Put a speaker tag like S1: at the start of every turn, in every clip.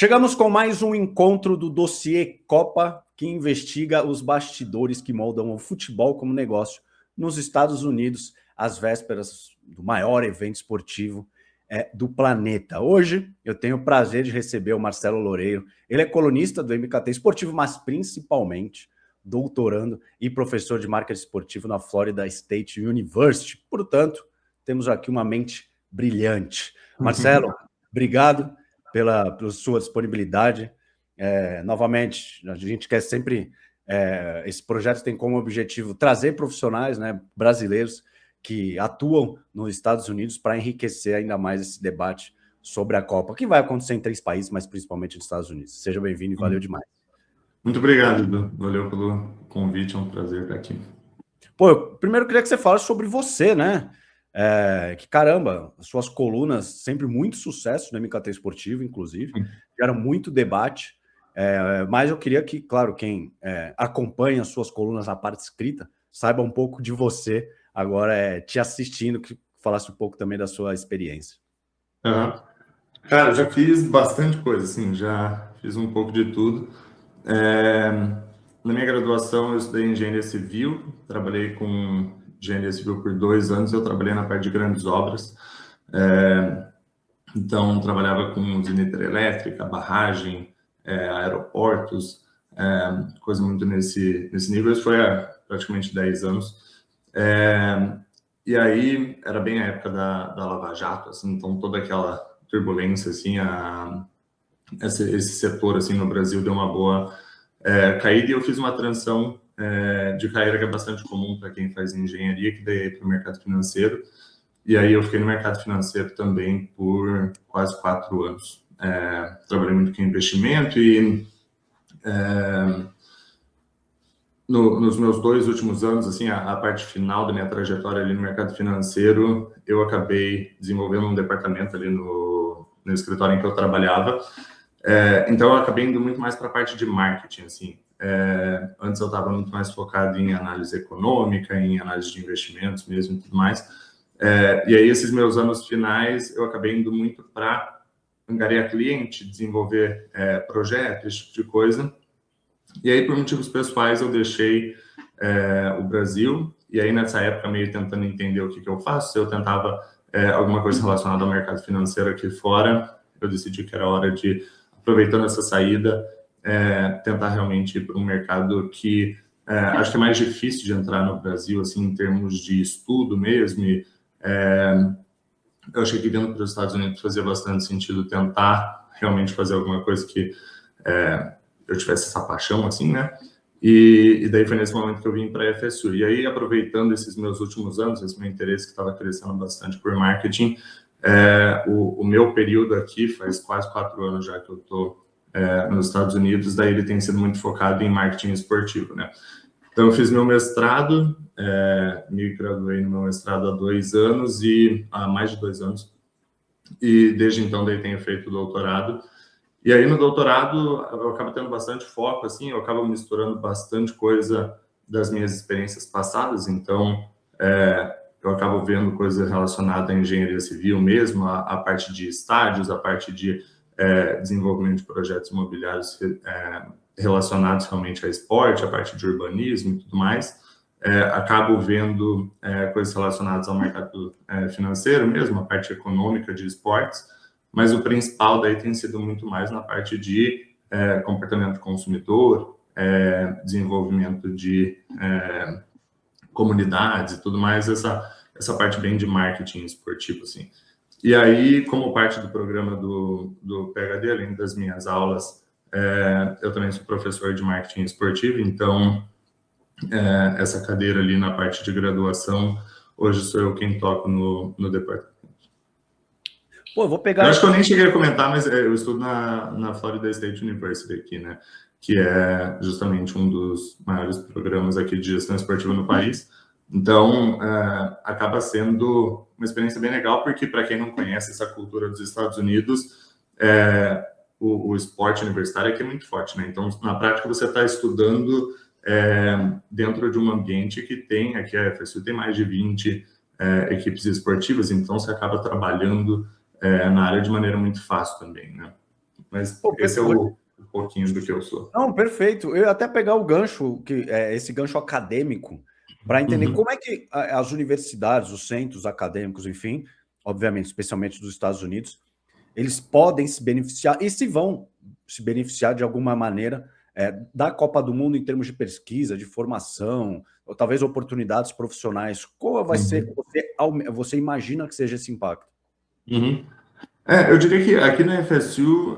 S1: Chegamos com mais um encontro do Dossiê Copa, que investiga os bastidores que moldam o futebol como negócio nos Estados Unidos, às vésperas do maior evento esportivo do planeta. Hoje eu tenho o prazer de receber o Marcelo Loureiro. Ele é colunista do MKT Esportivo, mas principalmente doutorando e professor de marketing esportivo na Florida State University. Portanto, temos aqui uma mente brilhante. Marcelo, obrigado pela sua disponibilidade. Novamente, a gente quer sempre... esse projeto tem como objetivo trazer profissionais, né, brasileiros que atuam nos Estados Unidos para enriquecer ainda mais esse debate sobre a Copa, que vai acontecer em 3 países, mas principalmente nos Estados Unidos. Seja bem-vindo e valeu demais.
S2: Muito obrigado, Edu. Valeu pelo convite, é um prazer estar aqui.
S1: Pô, eu primeiro queria que você falasse sobre você, né? Que caramba, suas colunas, sempre muito sucesso no MKT Esportivo, inclusive, geram muito debate, mas eu queria que, claro, quem acompanha as suas colunas na parte escrita, saiba um pouco de você, agora te assistindo, que falasse um pouco também da sua experiência.
S2: Cara, já fiz bastante coisa, assim, já fiz um pouco de tudo. Na minha graduação eu estudei engenharia civil, trabalhei com engenharia civil por 2 anos, eu trabalhei na parte de grandes obras, então trabalhava com usina hidrelétrica, barragem, aeroportos, coisa muito nesse nível. Isso foi há praticamente 10 anos. E aí era bem a época da Lava Jato, assim, então toda aquela turbulência, assim, esse setor assim no Brasil deu uma boa caída, e eu fiz uma transição de carreira que é bastante comum para quem faz engenharia, que daí para o mercado financeiro. E aí eu fiquei no mercado financeiro também por quase 4 anos. Trabalhei muito com investimento e nos meus 2 últimos anos, assim, a parte final da minha trajetória ali no mercado financeiro, eu acabei desenvolvendo um departamento ali no escritório em que eu trabalhava. Então eu acabei indo muito mais para a parte de marketing, assim. Antes eu estava muito mais focado em análise econômica, em análise de investimentos mesmo e tudo mais. E aí esses meus anos finais eu acabei indo muito para angariar cliente, desenvolver projetos, esse tipo de coisa. E aí, por motivos pessoais, eu deixei o Brasil, e aí nessa época, meio tentando entender o que eu faço, se eu tentava alguma coisa relacionada ao mercado financeiro aqui fora, eu decidi que era hora de, aproveitando essa saída, tentar realmente ir para um mercado que acho que é mais difícil de entrar no Brasil, assim, em termos de estudo mesmo. Eu achei que vindo para os Estados Unidos fazia bastante sentido tentar realmente fazer alguma coisa que eu tivesse essa paixão, assim, né? E daí foi nesse momento que eu vim para a FSU. E aí, aproveitando esses meus últimos anos, esse meu interesse que estava crescendo bastante por marketing, o meu período aqui, faz quase 4 anos já que eu estou nos Estados Unidos, daí ele tem sido muito focado em marketing esportivo, né? Então, eu fiz meu mestrado, me graduei no meu mestrado há 2 anos, há mais de 2 anos, e desde então daí tenho feito o doutorado. E aí, no doutorado, eu acabo tendo bastante foco, assim, eu acabo misturando bastante coisa das minhas experiências passadas, então eu acabo vendo coisa relacionada à engenharia civil mesmo, a parte de estádios, a parte de desenvolvimento de projetos imobiliários relacionados realmente a esporte, a parte de urbanismo e tudo mais. Acabo vendo coisas relacionadas ao mercado financeiro mesmo, a parte econômica de esportes, mas o principal daí tem sido muito mais na parte de comportamento do consumidor, desenvolvimento de comunidades e tudo mais, essa parte bem de marketing esportivo, assim. E aí, como parte do programa do PhD, além das minhas aulas, eu também sou professor de marketing esportivo, então essa cadeira ali na parte de graduação, hoje sou eu quem toco no departamento.
S1: Pô, eu vou pegar...
S2: Eu acho que eu nem cheguei a comentar, mas eu estudo na Florida State University aqui, né? Que é justamente um dos maiores programas aqui de gestão esportiva no país. Então, acaba sendo uma experiência bem legal, porque para quem não conhece essa cultura dos Estados Unidos, o esporte universitário aqui é muito forte, né? Então, na prática, você está estudando dentro de um ambiente que tem, aqui a FSU tem mais de 20 equipes esportivas, então você acaba trabalhando na área de maneira muito fácil também, né? Mas
S1: Pô,
S2: esse é o pouquinho do que eu sou.
S1: Não, perfeito. Eu ia até pegar o gancho, que é esse gancho acadêmico, para entender como é que as universidades, os centros acadêmicos, enfim, obviamente, especialmente dos Estados Unidos, eles podem se beneficiar, e se vão se beneficiar de alguma maneira da Copa do Mundo em termos de pesquisa, de formação, ou talvez oportunidades profissionais. Qual vai ser, você imagina que seja esse impacto?
S2: Eu diria que aqui na FSU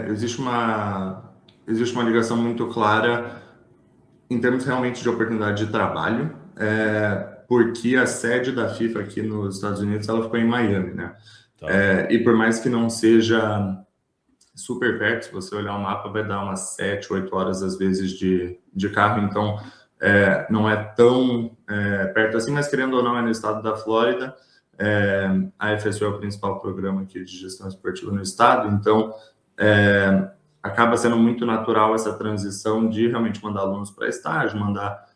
S2: existe uma ligação muito clara em termos realmente de oportunidade de trabalho, porque a sede da FIFA aqui nos Estados Unidos ela ficou em Miami, né?
S1: Tá.
S2: E por mais que não seja super perto, se você olhar o mapa, vai dar umas 7, 8 horas às vezes de carro, então não é tão perto assim, mas querendo ou não é no estado da Flórida. A FSU é o principal programa aqui de gestão esportiva no estado, então acaba sendo muito natural essa transição de realmente mandar alunos para estágio, mandar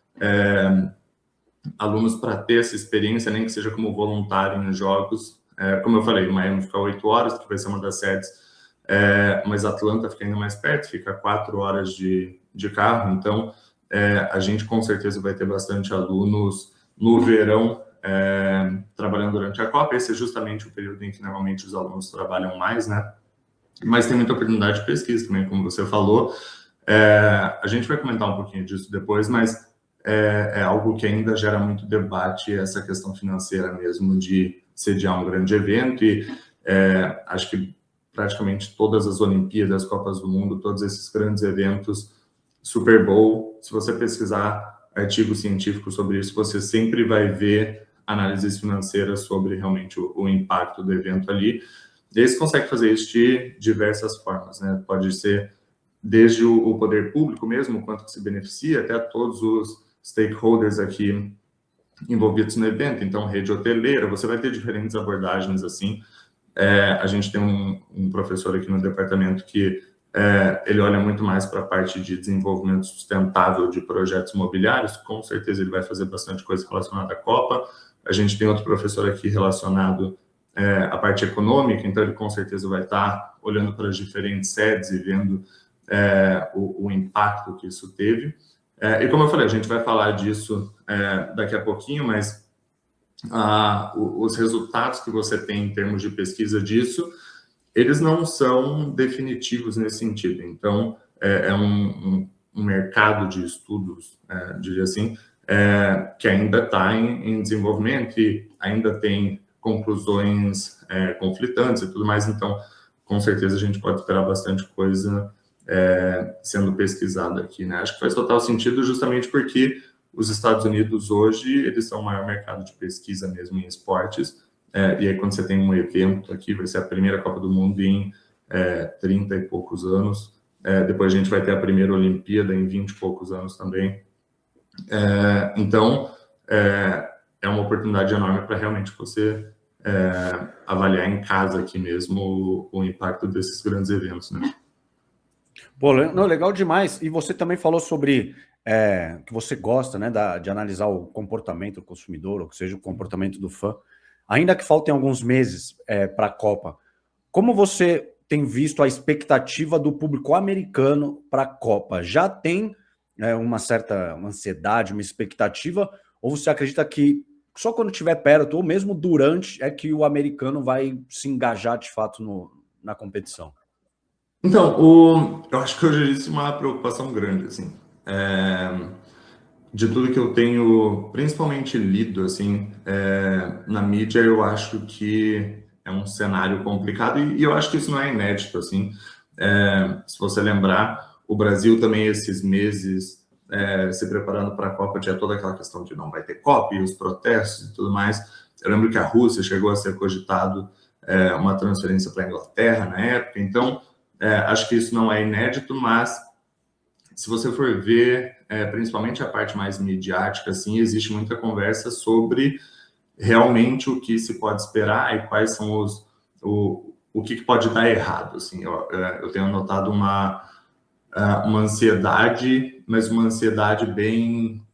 S2: alunos para ter essa experiência, nem que seja como voluntário em jogos. Como eu falei, Miami fica 8 horas, que vai ser uma das sedes, mas Atlanta fica ainda mais perto, fica 4 horas de carro, então a gente com certeza vai ter bastante alunos no verão trabalhando durante a Copa. Esse é justamente o período em que normalmente os alunos trabalham mais, né? Mas tem muita oportunidade de pesquisa também, como você falou. A gente vai comentar um pouquinho disso depois, mas é algo que ainda gera muito debate, essa questão financeira mesmo de sediar um grande evento, e acho que praticamente todas as Olimpíadas, Copas do Mundo, todos esses grandes eventos, Super Bowl, se você pesquisar artigos científicos sobre isso, você sempre vai ver análises financeiras sobre realmente o impacto do evento ali. E eles conseguem fazer isso de diversas formas, né? Pode ser desde o poder público mesmo, quanto que se beneficia, até todos os stakeholders aqui envolvidos no evento. Então, rede hoteleira, você vai ter diferentes abordagens assim. A gente tem um professor aqui no departamento que ele olha muito mais para a parte de desenvolvimento sustentável de projetos imobiliários. Com certeza ele vai fazer bastante coisa relacionada à Copa. A gente tem outro professor aqui relacionado à parte econômica, então ele com certeza vai estar olhando para as diferentes sedes e vendo o impacto que isso teve. E como eu falei, a gente vai falar disso daqui a pouquinho, mas os resultados que você tem em termos de pesquisa disso, eles não são definitivos nesse sentido. Então, é um mercado de estudos, diria assim, que ainda está em desenvolvimento e ainda tem conclusões conflitantes e tudo mais. Então, com certeza, a gente pode esperar bastante coisa sendo pesquisada aqui, né? Acho que faz total sentido justamente porque os Estados Unidos hoje, eles são o maior mercado de pesquisa mesmo em esportes, e aí quando você tem um evento aqui, vai ser a primeira Copa do Mundo em 30 e poucos anos, depois a gente vai ter a primeira Olimpíada em 20 e poucos anos também, então é uma oportunidade enorme para realmente você avaliar em casa aqui mesmo o impacto desses grandes eventos, né?
S1: Pô, não, legal demais. E você também falou sobre que você gosta, né, de analisar o comportamento do consumidor, ou que seja, o comportamento do fã. Ainda que faltem alguns meses para a Copa, como você tem visto a expectativa do público americano para a Copa? Já tem uma certa ansiedade, uma expectativa, ou você acredita que só quando estiver perto, ou mesmo durante, é que o americano vai se engajar de fato na competição?
S2: Então, eu acho que hoje existe uma preocupação grande, assim, de tudo que eu tenho, principalmente lido, assim, na mídia, eu acho que é um cenário complicado e eu acho que isso não é inédito, assim. Se você lembrar, o Brasil também esses meses se preparando para a Copa tinha toda aquela questão de não vai ter Copa e os protestos e tudo mais. Eu lembro que a Rússia chegou a ser cogitado uma transferência para a Inglaterra na época, então acho que isso não é inédito, mas se você for ver, principalmente a parte mais midiática, assim, existe muita conversa sobre realmente o que se pode esperar e quais são o que pode dar errado. Assim, eu tenho notado uma ansiedade, mas uma ansiedade bem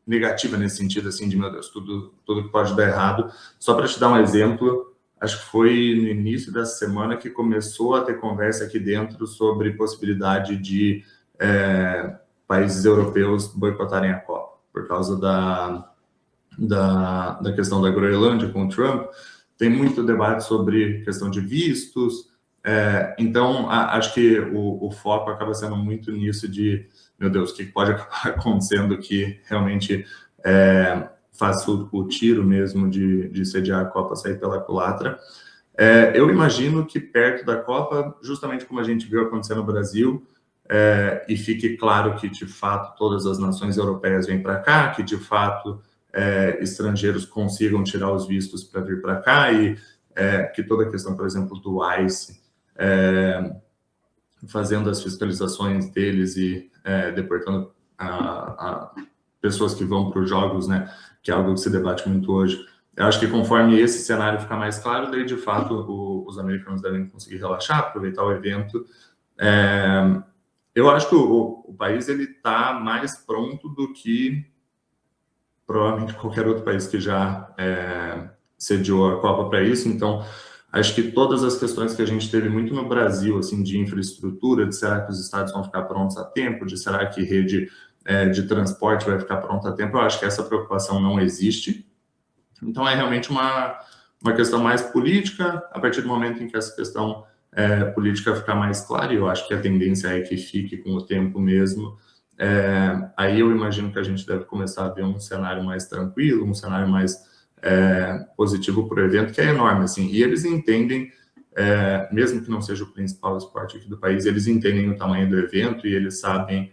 S2: negativa nesse sentido, assim, de meu Deus, tudo que pode dar errado. Só para te dar um exemplo, acho que foi no início dessa semana que começou a ter conversa aqui dentro sobre possibilidade de países europeus boicotarem a Copa, por causa da questão da Groenlândia com o Trump. Tem muito debate sobre questão de vistos, então acho que o foco acaba sendo muito nisso de, meu Deus, o que pode acabar acontecendo que realmente faça o tiro mesmo de sediar a Copa sair pela culatra. Eu imagino que perto da Copa, justamente como a gente viu acontecer no Brasil, e fique claro que, de fato, todas as nações europeias vêm para cá, que, de fato, estrangeiros consigam tirar os vistos para vir para cá e que toda a questão, por exemplo, do ICE, fazendo as fiscalizações deles e deportando a pessoas que vão para os jogos, né, que é algo que se debate muito hoje. Eu acho que conforme esse cenário ficar mais claro, daí, de fato, os americanos devem conseguir relaxar, aproveitar o evento. Eu acho que o país está mais pronto do que provavelmente qualquer outro país que já sediou a Copa para isso. Então, acho que todas as questões que a gente teve muito no Brasil, assim, de infraestrutura, de será que os estádios vão ficar prontos a tempo, de será que rede de transporte vai ficar pronta a tempo, eu acho que essa preocupação não existe. Então, é realmente uma questão mais política, a partir do momento em que essa questão política ficar mais clara, e eu acho que a tendência é que fique com o tempo mesmo, aí eu imagino que a gente deve começar a ver um cenário mais tranquilo, um cenário mais positivo para o evento, que é enorme, assim, e eles entendem, mesmo que não seja o principal esporte aqui do país, eles entendem o tamanho do evento e eles sabem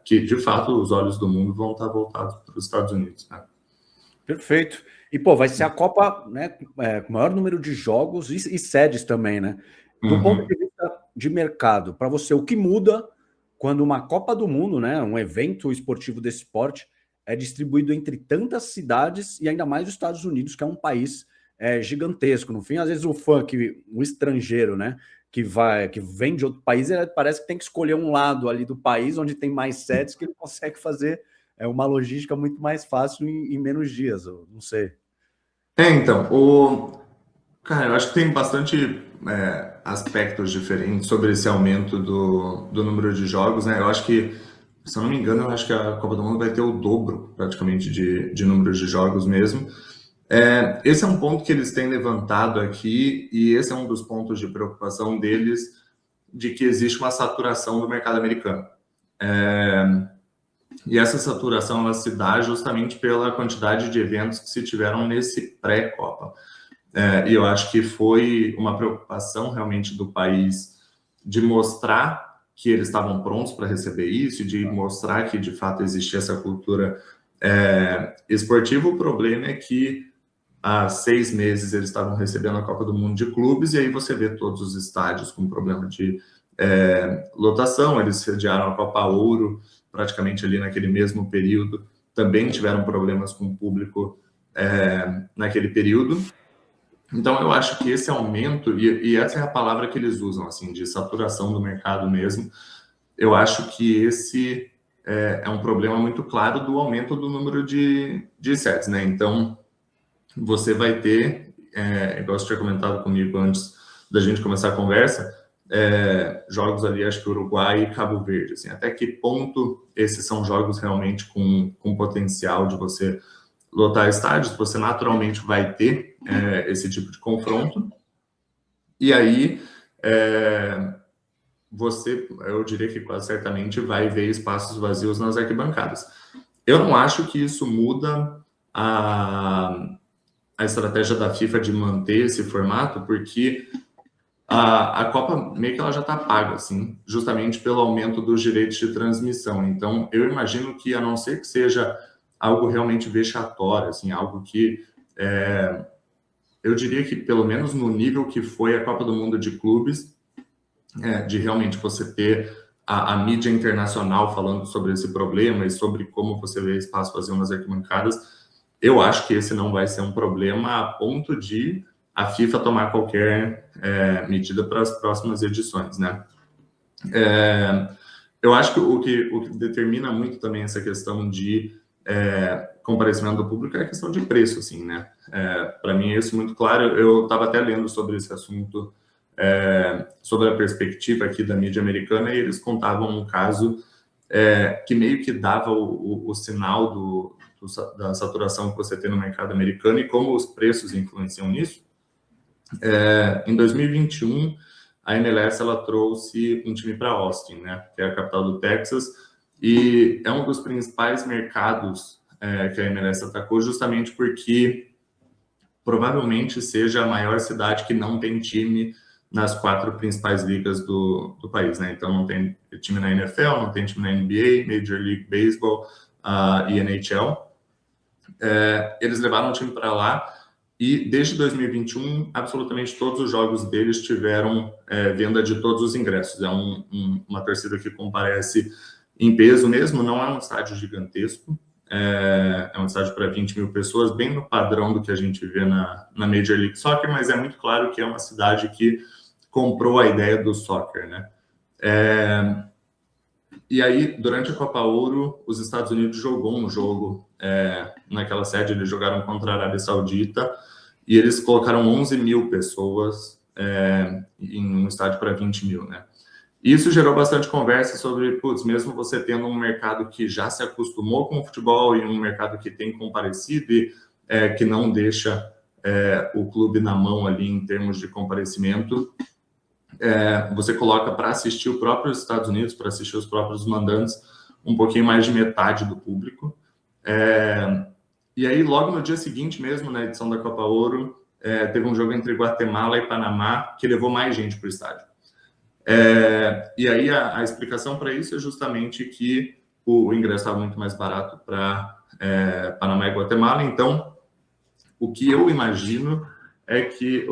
S2: que, de fato, os olhos do mundo vão estar voltados para os Estados Unidos, né?
S1: Perfeito. E, pô, vai ser a Copa, né, com o maior número de jogos e sedes também, né? Do ponto de vista de mercado, para você, o que muda quando uma Copa do Mundo, né, um evento esportivo desse esporte, é distribuído entre tantas cidades e ainda mais os Estados Unidos, que é um país gigantesco. No fim, às vezes o estrangeiro, né, que vem de outro país, parece que tem que escolher um lado ali do país onde tem mais sedes que ele consegue fazer uma logística muito mais fácil em menos dias, eu não sei.
S2: Então, cara, eu acho que tem bastante aspectos diferentes sobre esse aumento do número de jogos, né? Eu acho que, se eu não me engano, eu acho que a Copa do Mundo vai ter o dobro, praticamente, de número de jogos mesmo. Esse é um ponto que eles têm levantado aqui, e esse é um dos pontos de preocupação deles, de que existe uma saturação do mercado americano. E essa saturação ela se dá justamente pela quantidade de eventos que se tiveram nesse pré-Copa. E eu acho que foi uma preocupação realmente do país de mostrar que eles estavam prontos para receber isso, de mostrar que de fato existia essa cultura esportiva. O problema é que há 6 meses eles estavam recebendo a Copa do Mundo de clubes, e aí você vê todos os estádios com problema de lotação. Eles sediaram a Copa Ouro praticamente ali naquele mesmo período, também tiveram problemas com o público naquele período. Então, eu acho que esse aumento, e essa é a palavra que eles usam, assim, de saturação do mercado mesmo, eu acho que esse é um problema muito claro do aumento do número de sets, né? Então, você vai ter, igual você tinha comentado comigo antes da gente começar a conversa, jogos ali, acho que Uruguai e Cabo Verde, assim, até que ponto esses são jogos realmente com potencial de você lotar estádios, você naturalmente vai ter esse tipo de confronto, e aí eu diria que quase certamente vai ver espaços vazios nas arquibancadas. Eu não acho que isso muda a estratégia da FIFA de manter esse formato, porque a Copa meio que ela já está paga, assim, justamente pelo aumento dos direitos de transmissão. Então, eu imagino que, a não ser que seja algo realmente vexatório, assim, algo que eu diria que, pelo menos no nível que foi a Copa do Mundo de clubes, de realmente você ter a mídia internacional falando sobre esse problema e sobre como você vê espaço vazio nas arquibancadas, eu acho que esse não vai ser um problema a ponto de a FIFA tomar qualquer medida para as próximas edições, né? Eu acho que o que determina muito também essa questão de comparecimento do público é a questão de preço, assim, né? Para mim é isso muito claro. Eu estava até lendo sobre esse assunto, sobre a perspectiva aqui da mídia americana, e eles contavam um caso que meio que dava o sinal da saturação que você tem no mercado americano e como os preços influenciam nisso. Em 2021, a MLS ela trouxe um time para Austin, né, que é a capital do Texas, e é um dos principais mercados que a MLS atacou, justamente porque provavelmente seja a maior cidade que não tem time nas 4 principais ligas do país, né? Então não tem time na NFL, não tem time na NBA, Major League Baseball e NHL. Eles levaram o time para lá e desde 2021, absolutamente todos os jogos deles tiveram venda de todos os ingressos. É uma torcida que comparece em peso mesmo, não é um estádio gigantesco, é um estádio para 20 mil pessoas, bem no padrão do que a gente vê na Major League Soccer, mas é muito claro que é uma cidade que comprou a ideia do soccer, né? E aí, durante a Copa Ouro, os Estados Unidos jogou um jogo naquela sede, eles jogaram contra a Arábia Saudita, e eles colocaram 11 mil pessoas em um estádio para 20 mil, né? Isso gerou bastante conversa sobre, mesmo você tendo um mercado que já se acostumou com o futebol e um mercado que tem comparecido e que não deixa o clube na mão ali em termos de comparecimento, você coloca para assistir o próprio Estados Unidos, para assistir os próprios mandantes, um pouquinho mais de metade do público. E aí, logo no dia seguinte mesmo, na edição da Copa Ouro, teve um jogo entre Guatemala e Panamá que levou mais gente para o estádio. E aí a explicação para isso é justamente que o ingresso estava muito mais barato para Panamá e Guatemala. Então, o que eu imagino é que...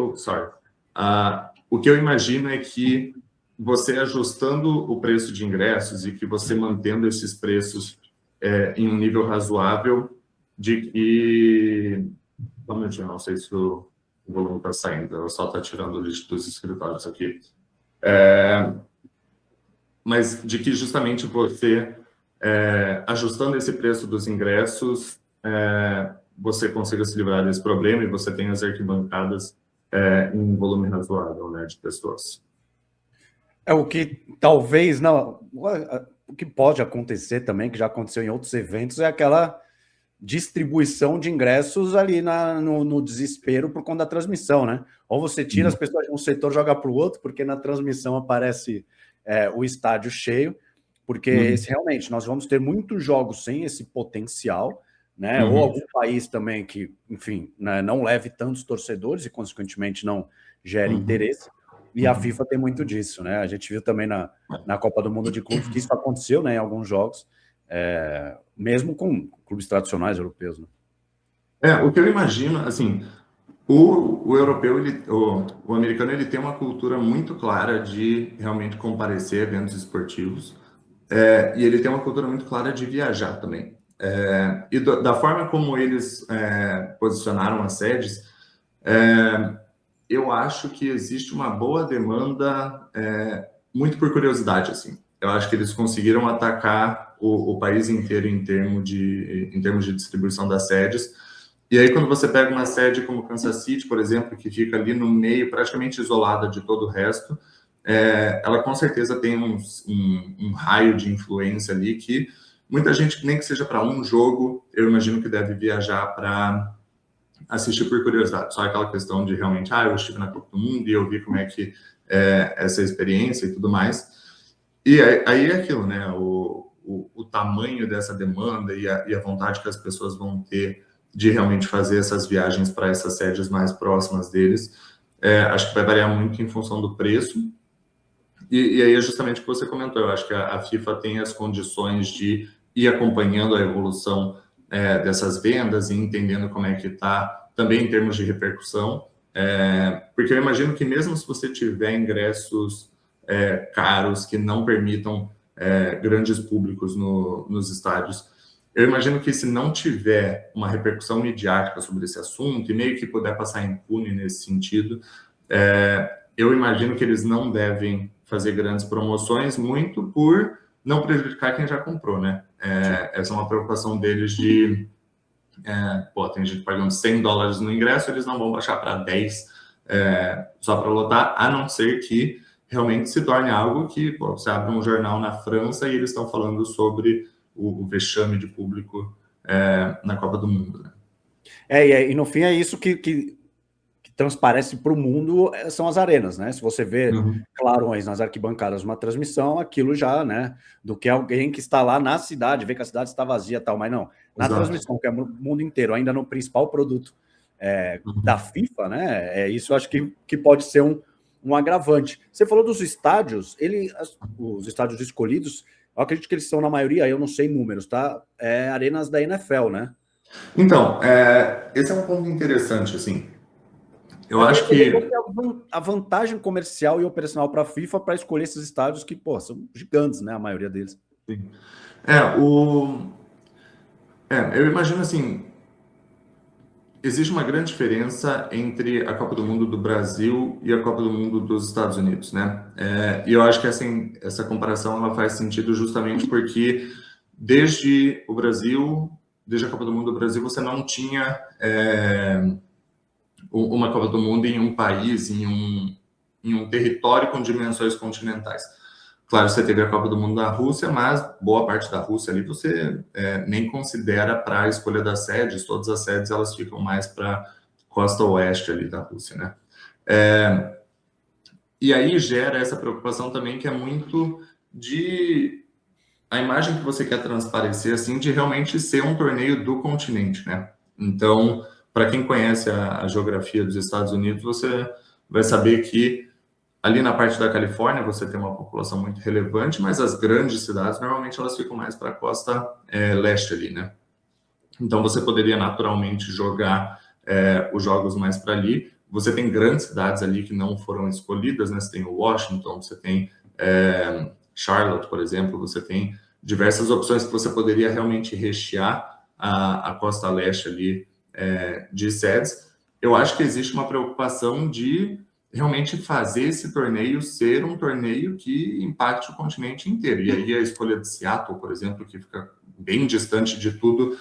S2: o que eu imagino é que você ajustando o preço de ingressos e que você mantendo esses preços em um nível razoável, de que... Não sei se o volume está saindo, ela só está tirando o lixo dos escritórios aqui. Mas de que justamente você, ajustando esse preço dos ingressos, você consiga se livrar desse problema e você tenha as arquibancadas em um volume razoável, né, de pessoas.
S1: O que talvez, não, o que pode acontecer também, que já aconteceu em outros eventos, é aquela distribuição de ingressos ali no desespero por conta da transmissão, né? Ou você tira as pessoas de um setor, joga para o outro, porque na transmissão aparece o estádio cheio, porque realmente nós vamos ter muitos jogos sem esse potencial, né? Ou algum país também que, enfim, né, não leve tantos torcedores e, consequentemente, não gere interesse. E a FIFA tem muito disso, né? A gente viu também na Copa do Mundo de Clubes que isso aconteceu, né, em alguns jogos, mesmo com clubes tradicionais europeus, né?
S2: O que eu imagino, assim, o europeu, o americano, ele tem uma cultura muito clara de realmente comparecer a eventos esportivos, e ele tem uma cultura muito clara de viajar também. E da forma como eles posicionaram as sedes, eu acho que existe uma boa demanda, muito por curiosidade, assim. Eu acho que eles conseguiram atacar o país inteiro em termos de distribuição das sedes. E aí, quando você pega uma sede como Kansas City, por exemplo, que fica ali no meio, praticamente isolada de todo o resto, ela com certeza tem um raio de influência ali que muita gente, nem que seja para um jogo, eu imagino que deve viajar para assistir por curiosidade. Só aquela questão de realmente, eu estive na Copa do Mundo e eu vi como é que essa experiência e tudo mais. E aí é aquilo, né? O tamanho dessa demanda e a vontade que as pessoas vão ter de realmente fazer essas viagens para essas sedes mais próximas deles, acho que vai variar muito em função do preço. E aí é justamente o que você comentou. Eu acho que a FIFA tem as condições de ir acompanhando a evolução dessas vendas e entendendo como é que está, também em termos de repercussão. Porque eu imagino que mesmo se você tiver ingressos caros que não permitam grandes públicos nos estádios, eu imagino que se não tiver uma repercussão midiática sobre esse assunto e meio que puder passar impune nesse sentido, eu imagino que eles não devem fazer grandes promoções, muito por não prejudicar quem já comprou, né? Essa é uma preocupação deles de Pô, tem gente pagando $100 no ingresso, eles não vão baixar para 10 só para lotar, a não ser que realmente se torne algo que, pô, você abre um jornal na França e eles estão falando sobre o vexame de público na Copa do Mundo, né?
S1: E no fim é isso que transparece para o mundo, são as arenas, né? Se você vê clarões nas arquibancadas uma transmissão, aquilo já, né? Do que alguém que está lá na cidade, vê que a cidade está vazia e tal, mas não. Na transmissão, que é o mundo inteiro, ainda no principal produto da FIFA, né? Isso eu acho que pode ser um agravante. Você falou dos estádios, os estádios escolhidos, eu acredito que eles são, na maioria, eu não sei números, tá? Arenas da NFL, né?
S2: Então, esse é um ponto interessante, assim. Eu acho que
S1: a vantagem comercial e operacional para a FIFA para escolher esses estádios que, pô, são gigantes, né? A maioria deles.
S2: Sim. Eu imagino assim, existe uma grande diferença entre a Copa do Mundo do Brasil e a Copa do Mundo dos Estados Unidos, né? E eu acho que assim, essa comparação ela faz sentido justamente porque desde a Copa do Mundo do Brasil, você não tinha uma Copa do Mundo em um país, em um território com dimensões continentais. Claro, você teve a Copa do Mundo da Rússia, mas boa parte da Rússia ali você nem considera para a escolha das sedes. Todas as sedes elas ficam mais para costa oeste ali da Rússia, né? E aí gera essa preocupação também que é muito de a imagem que você quer transparecer, assim, de realmente ser um torneio do continente, né? Então, para quem conhece a geografia dos Estados Unidos, você vai saber que ali na parte da Califórnia você tem uma população muito relevante, mas as grandes cidades, normalmente, elas ficam mais para a costa leste ali, né? Então, você poderia naturalmente jogar os jogos mais para ali. Você tem grandes cidades ali que não foram escolhidas, né? Você tem Washington, você tem Charlotte, por exemplo, você tem diversas opções que você poderia realmente rechear a costa leste ali de sedes. Eu acho que existe uma preocupação de realmente fazer esse torneio ser um torneio que impacte o continente inteiro. E aí a escolha de Seattle, por exemplo, que fica bem distante de tudo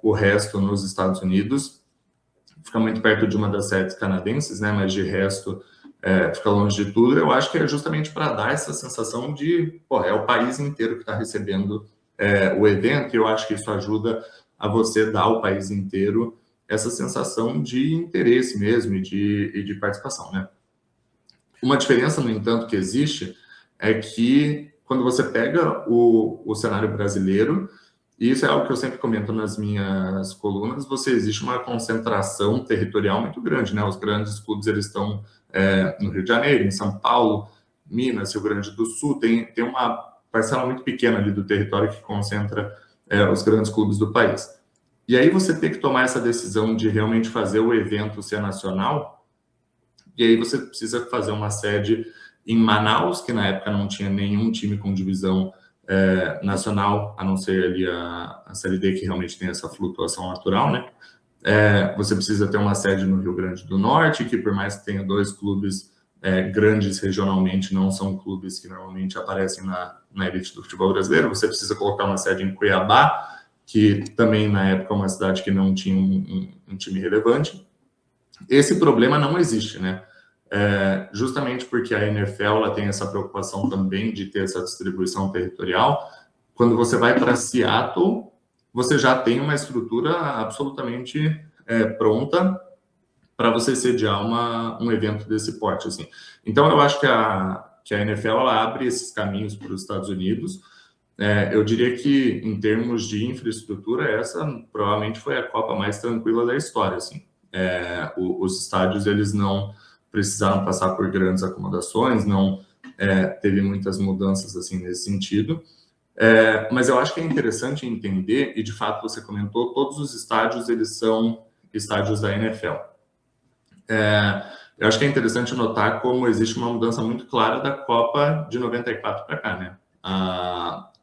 S2: o resto nos Estados Unidos, fica muito perto de uma das sedes canadenses, né? Mas de resto fica longe de tudo. Eu acho que é justamente para dar essa sensação de, pô, é o país inteiro que está recebendo o evento, e eu acho que isso ajuda a você dar ao país inteiro essa sensação de interesse mesmo e de participação, né? Uma diferença, no entanto, que existe é que quando você pega o cenário brasileiro, e isso é algo que eu sempre comento nas minhas colunas, existe uma concentração territorial muito grande, né? Os grandes clubes, eles estão no Rio de Janeiro, em São Paulo, Minas, Rio Grande do Sul, tem uma parcela muito pequena ali do território que concentra os grandes clubes do país. E aí você tem que tomar essa decisão de realmente fazer o evento ser nacional, e aí você precisa fazer uma sede em Manaus, que na época não tinha nenhum time com divisão nacional, a não ser ali a Série D, que realmente tem essa flutuação natural, né? Você precisa ter uma sede no Rio Grande do Norte, que por mais que tenha 2 clubes grandes regionalmente, não são clubes que normalmente aparecem na elite do futebol brasileiro. Você precisa colocar uma sede em Cuiabá, que também na época é uma cidade que não tinha um time relevante. Esse problema não existe, né? Justamente porque a NFL ela tem essa preocupação também de ter essa distribuição territorial. Quando você vai para Seattle, você já tem uma estrutura absolutamente pronta para você sediar um evento desse porte, assim. Então, eu acho que a NFL ela abre esses caminhos para os Estados Unidos. Eu diria que, em termos de infraestrutura, essa provavelmente foi a Copa mais tranquila da história, assim. Os estádios, eles não precisaram passar por grandes acomodações, não teve muitas mudanças, assim, nesse sentido. Mas eu acho que é interessante entender, e de fato você comentou, todos os estádios, eles são estádios da NFL. Eu acho que é interessante notar como existe uma mudança muito clara da Copa de 94 para cá, né?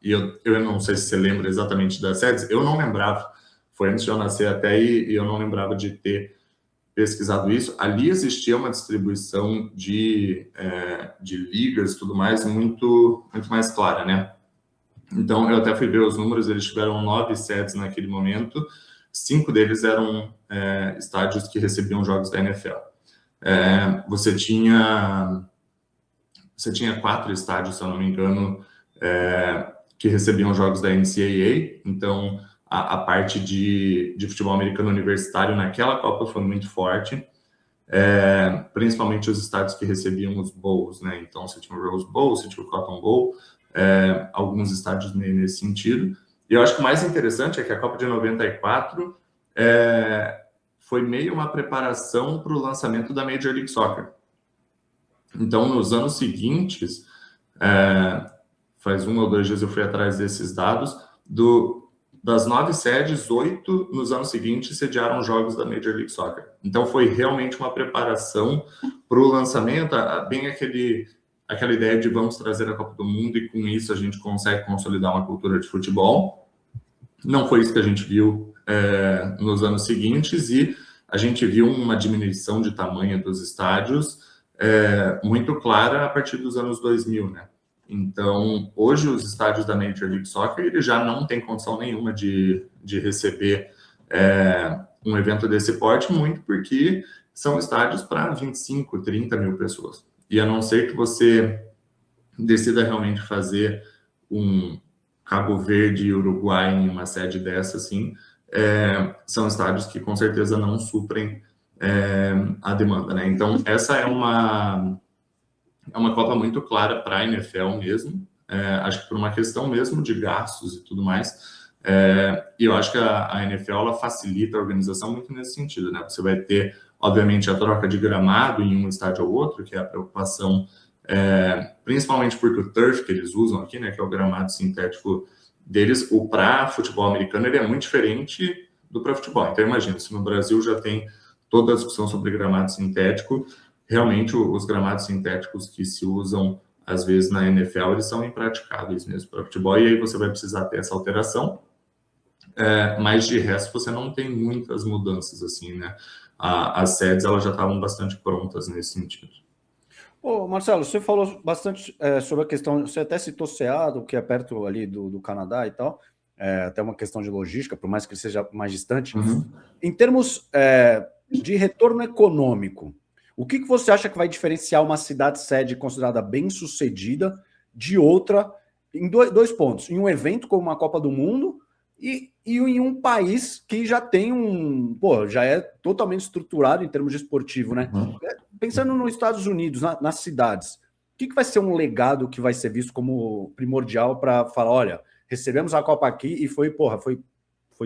S2: E eu não sei se você lembra exatamente das sedes, eu não lembrava, foi antes de eu nascer até e eu não lembrava de ter pesquisado isso. Ali existia uma distribuição de ligas e tudo mais muito, muito mais clara, né? Então, eu até fui ver os números, eles tiveram 9 sedes naquele momento, 5 deles eram estádios que recebiam jogos da NFL. Você tinha 4 estádios, se eu não me engano, que recebiam jogos da NCAA, então a parte de futebol americano universitário naquela Copa foi muito forte, principalmente os estádios que recebiam os bowls, né? Então você tinha o Rose Bowl, você tinha o Cotton Bowl, alguns estádios meio nesse sentido. E eu acho que o mais interessante é que a Copa de 94 foi meio uma preparação para o lançamento da Major League Soccer. Então, nos anos seguintes, faz 1 ou 2 dias eu fui atrás desses dados, das 9 sedes, 8 nos anos seguintes sediaram jogos da Major League Soccer. Então, foi realmente uma preparação para o lançamento, bem aquela ideia de vamos trazer a Copa do Mundo e com isso a gente consegue consolidar uma cultura de futebol. Não foi isso que a gente viu nos anos seguintes, e a gente viu uma diminuição de tamanho dos estádios muito clara a partir dos anos 2000, né? Então, hoje os estádios da Major League Soccer eles já não têm condição nenhuma de receber um evento desse porte, muito porque são estádios para 25, 30 mil pessoas. E a não ser que você decida realmente fazer um Cabo Verde e Uruguai em uma sede dessa, assim, são estádios que com certeza não suprem a demanda, né? Então, essa é uma Copa muito clara para a NFL mesmo, acho que por uma questão mesmo de gastos e tudo mais, e eu acho que a NFL ela facilita a organização muito nesse sentido, né? Você vai ter, obviamente, a troca de gramado em um estádio ou outro, que é a preocupação, principalmente porque o turf que eles usam aqui, né, que é o gramado sintético deles, o para futebol americano ele é muito diferente do para futebol. Então, imagina, se no Brasil já tem toda a discussão sobre gramado sintético, realmente os gramados sintéticos que se usam às vezes na NFL, eles são impraticáveis mesmo para futebol, e aí você vai precisar ter essa alteração, mas de resto você não tem muitas mudanças assim, né? As sedes elas já estavam bastante prontas nesse sentido.
S1: Ô, Marcelo, você falou bastante sobre a questão, você até citou Seattle, que é perto ali do Canadá e tal, até uma questão de logística, por mais que ele seja mais distante.
S2: Uhum.
S1: Em termos de retorno econômico, o que você acha que vai diferenciar uma cidade-sede considerada bem-sucedida de outra, em dois pontos, em um evento como uma Copa do Mundo e em um país que já tem já é totalmente estruturado em termos de esportivo, né?
S2: Uhum.
S1: Pensando nos Estados Unidos, nas cidades, o que vai ser um legado que vai ser visto como primordial para falar, olha, recebemos a Copa aqui e foi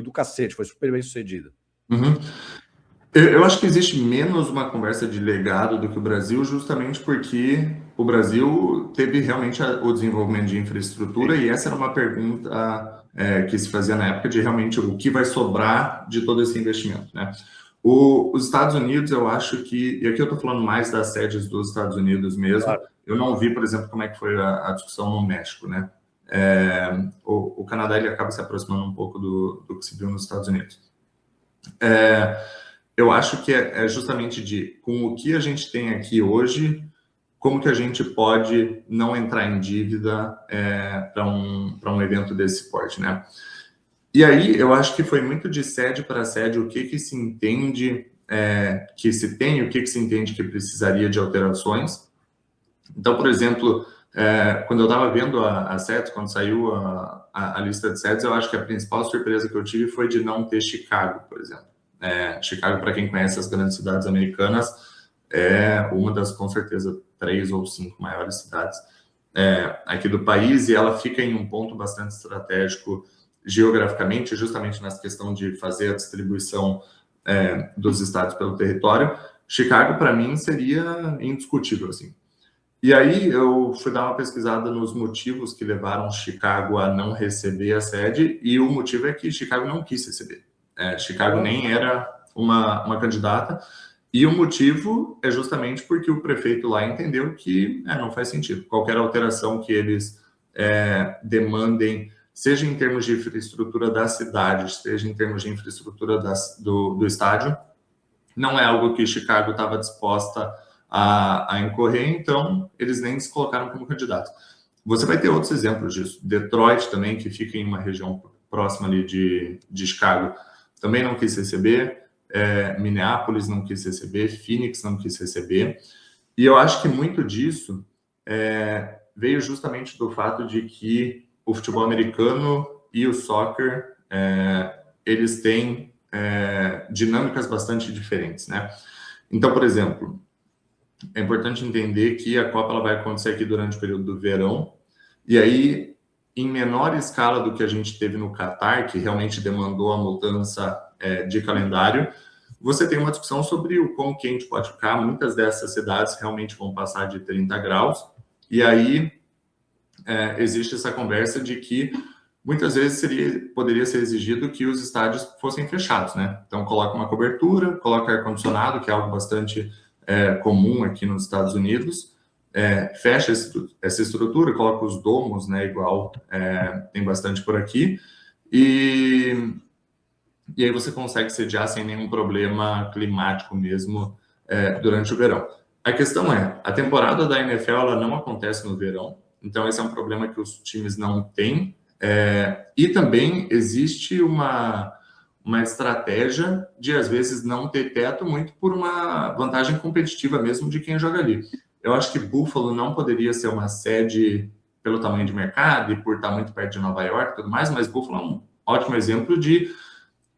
S1: do cacete, foi super bem sucedida?
S2: Uhum. Eu acho que existe menos uma conversa de legado do que o Brasil, justamente porque o Brasil teve realmente o desenvolvimento de infraestrutura, e essa era uma pergunta que se fazia na época de realmente o que vai sobrar de todo esse investimento, né? Os Estados Unidos, eu acho que, e aqui eu estou falando mais das sedes dos Estados Unidos mesmo, claro. Eu não vi, por exemplo, como é que foi a discussão no México, né? O Canadá ele acaba se aproximando um pouco do que se viu nos Estados Unidos. Eu acho que é justamente com o que a gente tem aqui hoje, como que a gente pode não entrar em dívida para um evento desse porte, né? E aí, eu acho que foi muito de sede para sede o que se entende que se tem, o que se entende que precisaria de alterações. Então, por exemplo, quando eu estava vendo a sedes, quando saiu a lista de sedes, eu acho que a principal surpresa que eu tive foi de não ter Chicago, por exemplo. Chicago, para quem conhece as grandes cidades americanas, é uma das, com certeza, 3 ou 5 maiores cidades aqui do país, e ela fica em um ponto bastante estratégico geograficamente, justamente nessa questão de fazer a distribuição dos estados pelo território. Chicago, para mim, seria indiscutível, assim. E aí eu fui dar uma pesquisada nos motivos que levaram Chicago a não receber a sede, e o motivo é que Chicago não quis receber. Chicago nem era uma candidata, e o motivo é justamente porque o prefeito lá entendeu que não faz sentido. Qualquer alteração que eles demandem, seja em termos de infraestrutura da cidade, seja em termos de infraestrutura do estádio, não é algo que Chicago estava disposta a incorrer, então eles nem se colocaram como candidato. Você vai ter outros exemplos disso. Detroit também, que fica em uma região próxima ali de Chicago, também não quis receber, Minneapolis não quis receber, Phoenix não quis receber. E eu acho que muito disso veio justamente do fato de que o futebol americano e o soccer, eles têm dinâmicas bastante diferentes, né? Então, por exemplo, é importante entender que a Copa ela vai acontecer aqui durante o período do verão, e aí, em menor escala do que a gente teve no Catar, que realmente demandou a mudança de calendário, você tem uma discussão sobre o quão quente pode ficar. Muitas dessas cidades realmente vão passar de 30 graus, e aí existe essa conversa de que muitas vezes poderia ser exigido que os estádios fossem fechados, né? Então, coloca uma cobertura, coloca ar-condicionado, que é algo bastante comum aqui nos Estados Unidos, fecha essa estrutura, coloca os domos, né? Igual tem bastante por aqui, e aí você consegue sediar sem nenhum problema climático mesmo durante o verão. A questão a temporada da NFL ela não acontece no verão, então esse é um problema que os times não têm. E também existe uma estratégia de, às vezes, não ter teto muito por uma vantagem competitiva mesmo de quem joga ali. Eu acho que Buffalo não poderia ser uma sede pelo tamanho de mercado e por estar muito perto de Nova York e tudo mais, mas Buffalo é um ótimo exemplo de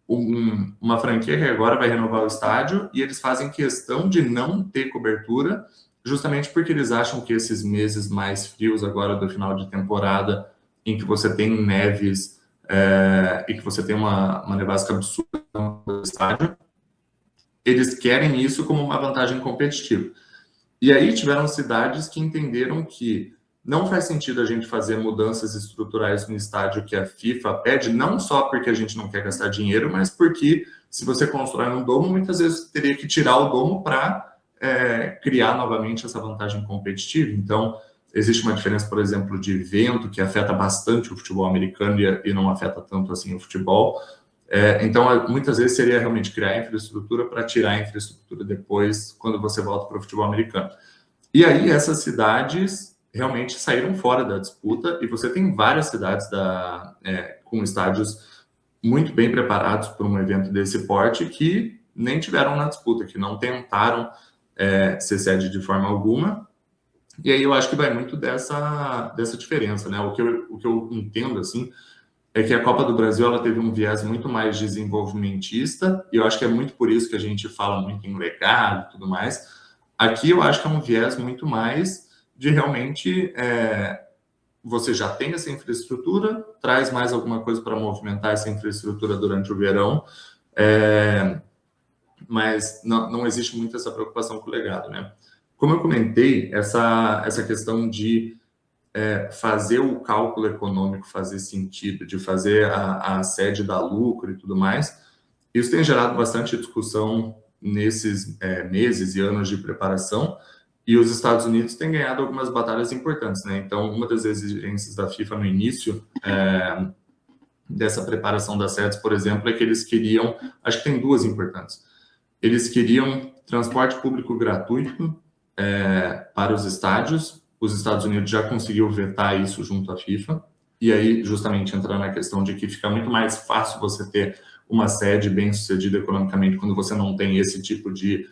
S2: uma franquia que agora vai renovar o estádio e eles fazem questão de não ter cobertura, justamente porque eles acham que esses meses mais frios agora do final de temporada, em que você tem neves e que você tem uma nevasca absurda no estádio, eles querem isso como uma vantagem competitiva. E aí tiveram cidades que entenderam que não faz sentido a gente fazer mudanças estruturais no estádio que a FIFA pede, não só porque a gente não quer gastar dinheiro, mas porque se você constrói um domo, muitas vezes teria que tirar o domo para criar novamente essa vantagem competitiva. Então, existe uma diferença, por exemplo, de vento, que afeta bastante o futebol americano e não afeta tanto assim o futebol. Então, muitas vezes seria realmente criar infraestrutura para tirar a infraestrutura depois, quando você volta para o futebol americano. E aí, essas cidades realmente saíram fora da disputa, e você tem várias cidades com estádios muito bem preparados para um evento desse porte que nem tiveram na disputa, que não tentaram ser sede de forma alguma. E aí eu acho que vai muito dessa diferença, né? O que eu entendo, assim, é que a Copa do Brasil ela teve um viés muito mais desenvolvimentista, e eu acho que é muito por isso que a gente fala muito em legado e tudo mais. Aqui eu acho que é um viés muito mais de realmente você já tem essa infraestrutura, traz mais alguma coisa para movimentar essa infraestrutura durante o verão, mas não existe muito essa preocupação com o legado, né? Como eu comentei, essa questão de fazer o cálculo econômico fazer sentido, de fazer a sede dar lucro e tudo mais, isso tem gerado bastante discussão nesses meses e anos de preparação, e os Estados Unidos têm ganhado algumas batalhas importantes, né? Então, uma das exigências da FIFA no início dessa preparação das sedes, por exemplo, é que eles queriam, acho que tem duas importantes, eles queriam transporte público gratuito para os estádios. Os Estados Unidos já conseguiu vetar isso junto à FIFA, e aí justamente entra na questão de que fica muito mais fácil você ter uma sede bem sucedida economicamente quando você não tem esse tipo de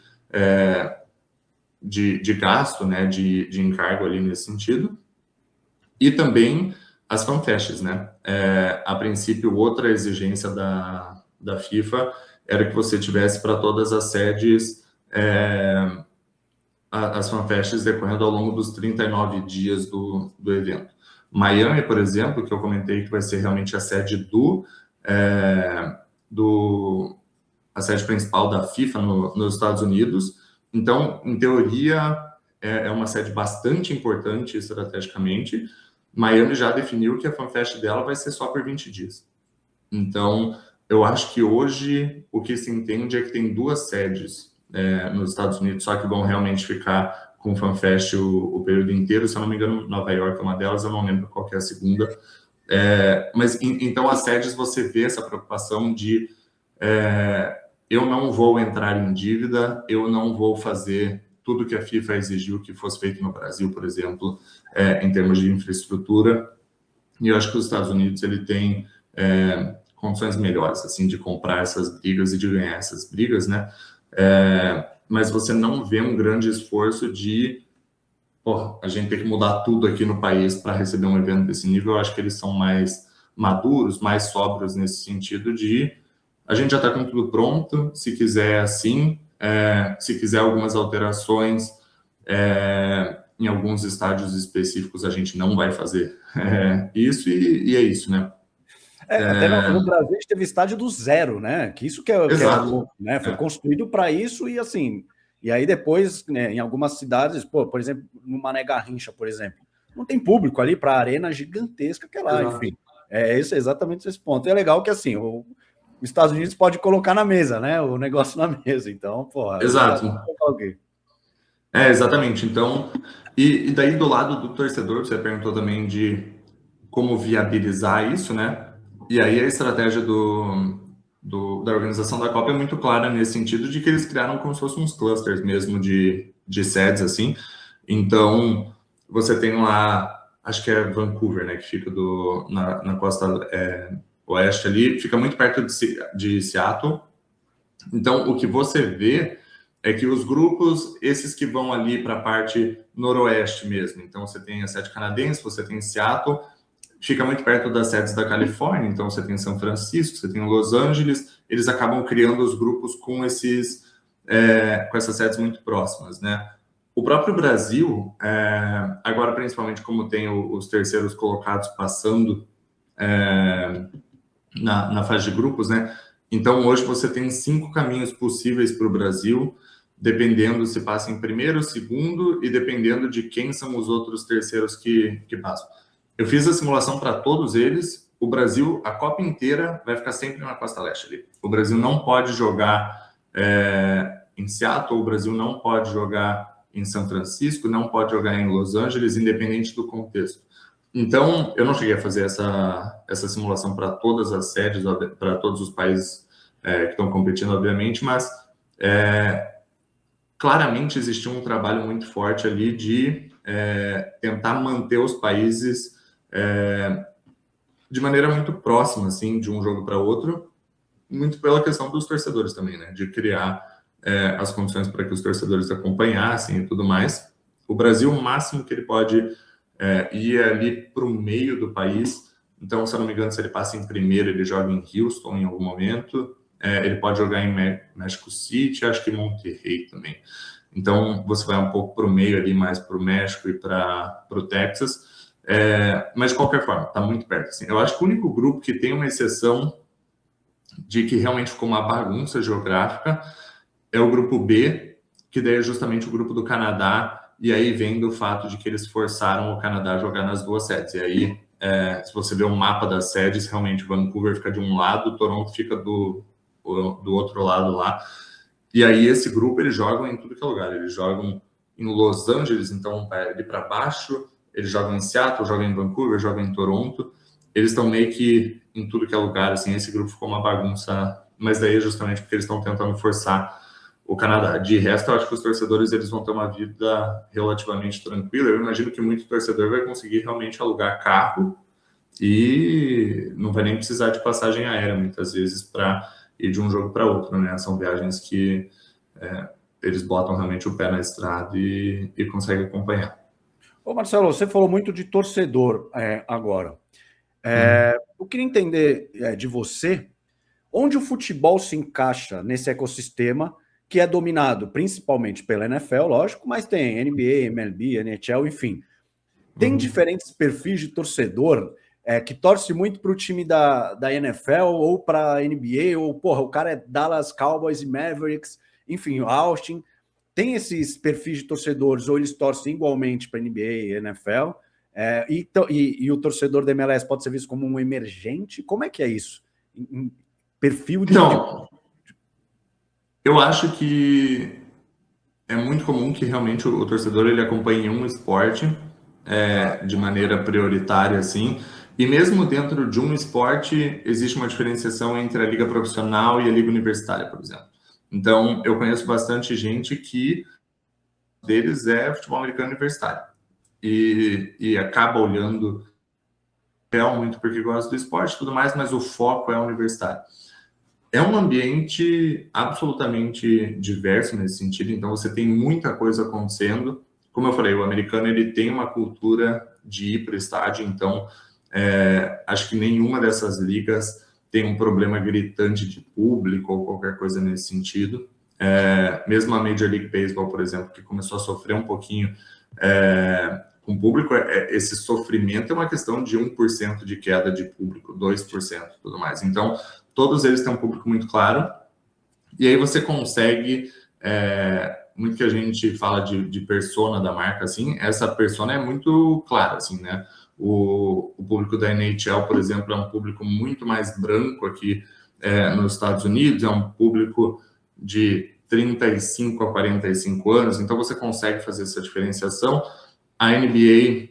S2: gasto, né, de encargo ali nesse sentido. E também as fanfests, né? A princípio, outra exigência da FIFA era que você tivesse para todas as sedes as fanfests decorrendo ao longo dos 39 dias do evento. Miami, por exemplo, que eu comentei que vai ser realmente a sede a sede principal da FIFA nos Estados Unidos. Então, em teoria, é uma sede bastante importante estrategicamente. Miami já definiu que a FanFest dela vai ser só por 20 dias. Então, eu acho que hoje o que se entende é que tem duas sedes nos Estados Unidos, só que vão realmente ficar com o FanFest o período inteiro. Se eu não me engano, Nova York é uma delas, eu não lembro qual que é a segunda. Mas, então, as sedes você vê essa preocupação de eu não vou entrar em dívida, eu não vou fazer tudo que a FIFA exigiu que fosse feito no Brasil, por exemplo, em termos de infraestrutura. E eu acho que os Estados Unidos ele tem condições melhores, assim, de comprar essas brigas e de ganhar essas brigas, né? Mas você não vê um grande esforço de a gente tem que mudar tudo aqui no país para receber um evento desse nível. Eu acho que eles são mais maduros, mais sóbrios nesse sentido de a gente já está com tudo pronto, se quiser assim, se quiser algumas alterações em alguns estádios específicos, a gente não vai fazer isso e é isso, né?
S1: Até no Brasil a gente teve estádio do zero, né? Que isso que é louco, né? Foi construído para isso e assim. E aí depois, né, em algumas cidades, por exemplo, no Mané Garrincha, por exemplo, não tem público ali para a arena gigantesca que é lá, enfim. É exatamente esse ponto. E é legal que assim, os Estados Unidos pode colocar na mesa, né? O negócio na mesa. Então,
S2: Exato. Exatamente. Então, e daí do lado do torcedor, você perguntou também de como viabilizar isso, né? E aí a estratégia da organização da Copa é muito clara nesse sentido de que eles criaram como se fossem uns clusters mesmo de sedes, assim. Então, você tem lá, acho que é Vancouver, né, que fica na costa oeste ali, fica muito perto de Seattle. Então, o que você vê é que os grupos, esses que vão ali para a parte noroeste mesmo, então você tem a sede canadense, você tem Seattle, fica muito perto das sedes da Califórnia, então você tem São Francisco, você tem Los Angeles, eles acabam criando os grupos com com essas sedes muito próximas, né? O próprio Brasil, agora principalmente como tem os terceiros colocados passando na fase de grupos, né? Então hoje você tem 5 caminhos possíveis para o Brasil, dependendo se passa em primeiro, segundo e dependendo de quem são os outros terceiros que passam. Eu fiz a simulação para todos eles. O Brasil, a Copa inteira, vai ficar sempre na Costa Leste ali. O Brasil não pode jogar em Seattle, o Brasil não pode jogar em São Francisco, não pode jogar em Los Angeles, independente do contexto. Então, eu não cheguei a fazer essa simulação para todas as sedes, para todos os países que estão competindo, obviamente, mas claramente existiu um trabalho muito forte ali de tentar manter os países de maneira muito próxima, assim, de um jogo para outro, muito pela questão dos torcedores também, né? De criar as condições para que os torcedores acompanhassem e tudo mais. O Brasil, o máximo que ele pode ir ali para o meio do país. Então, se eu não me engano, se ele passa em primeiro, ele joga em Houston em algum momento. Ele pode jogar em México City, acho que em Monterrey também. Então, você vai um pouco para o meio ali, mais para o México e para o Texas. Mas, de qualquer forma, está muito perto. Assim. Eu acho que o único grupo que tem uma exceção de que realmente ficou uma bagunça geográfica é o grupo B, que daí é justamente o grupo do Canadá, e aí vem do fato de que eles forçaram o Canadá a jogar nas 2 sedes. E aí, se você ver o mapa das sedes, realmente Vancouver fica de um lado, Toronto fica do outro lado lá. E aí esse grupo, eles jogam em tudo que é lugar. Eles jogam em Los Angeles, então ali para baixo, eles jogam em Seattle, jogam em Vancouver, jogam em Toronto. Eles estão meio que em tudo que é lugar, assim, esse grupo ficou uma bagunça, mas daí é justamente porque eles estão tentando forçar o Canadá. De resto, eu acho que os torcedores eles vão ter uma vida relativamente tranquila. Eu imagino que muito torcedor vai conseguir realmente alugar carro e não vai nem precisar de passagem aérea, muitas vezes, para ir de um jogo para outro, né? São viagens que eles botam realmente o pé na estrada e conseguem acompanhar.
S1: Ô Marcelo, você falou muito de torcedor agora. Eu queria entender de você onde o futebol se encaixa nesse ecossistema que é dominado principalmente pela NFL, lógico, mas tem NBA, MLB, NHL, enfim. Tem diferentes perfis de torcedor que torce muito para o time da NFL ou para a NBA, ou, o cara é Dallas Cowboys e Mavericks, enfim, Austin. Tem esses perfis de torcedores, ou eles torcem igualmente para a NBA e NFL, e o torcedor da MLS pode ser visto como um emergente? Como é que é isso? Perfil de...
S2: Então, eu acho que é muito comum que realmente o torcedor ele acompanhe um esporte de maneira prioritária, assim, e mesmo dentro de um esporte existe uma diferenciação entre a liga profissional e a liga universitária, por exemplo. Então, eu conheço bastante gente que deles é futebol americano universitário e acaba olhando NFL muito porque gosta do esporte e tudo mais, mas o foco é universitário. É um ambiente absolutamente diverso nesse sentido, então você tem muita coisa acontecendo. Como eu falei, o americano ele tem uma cultura de ir para o estádio, então acho que nenhuma dessas ligas tem um problema gritante de público ou qualquer coisa nesse sentido. Mesmo a Major League Baseball, por exemplo, que começou a sofrer um pouquinho com o público, esse sofrimento é uma questão de 1% de queda de público, 2% e tudo mais. Então, todos eles têm um público muito claro, e aí você consegue, muito que a gente fala de persona da marca, assim, essa persona é muito clara, assim, né? O público da NHL, por exemplo, é um público muito mais branco aqui nos Estados Unidos, é um público de 35 a 45 anos, então você consegue fazer essa diferenciação. A NBA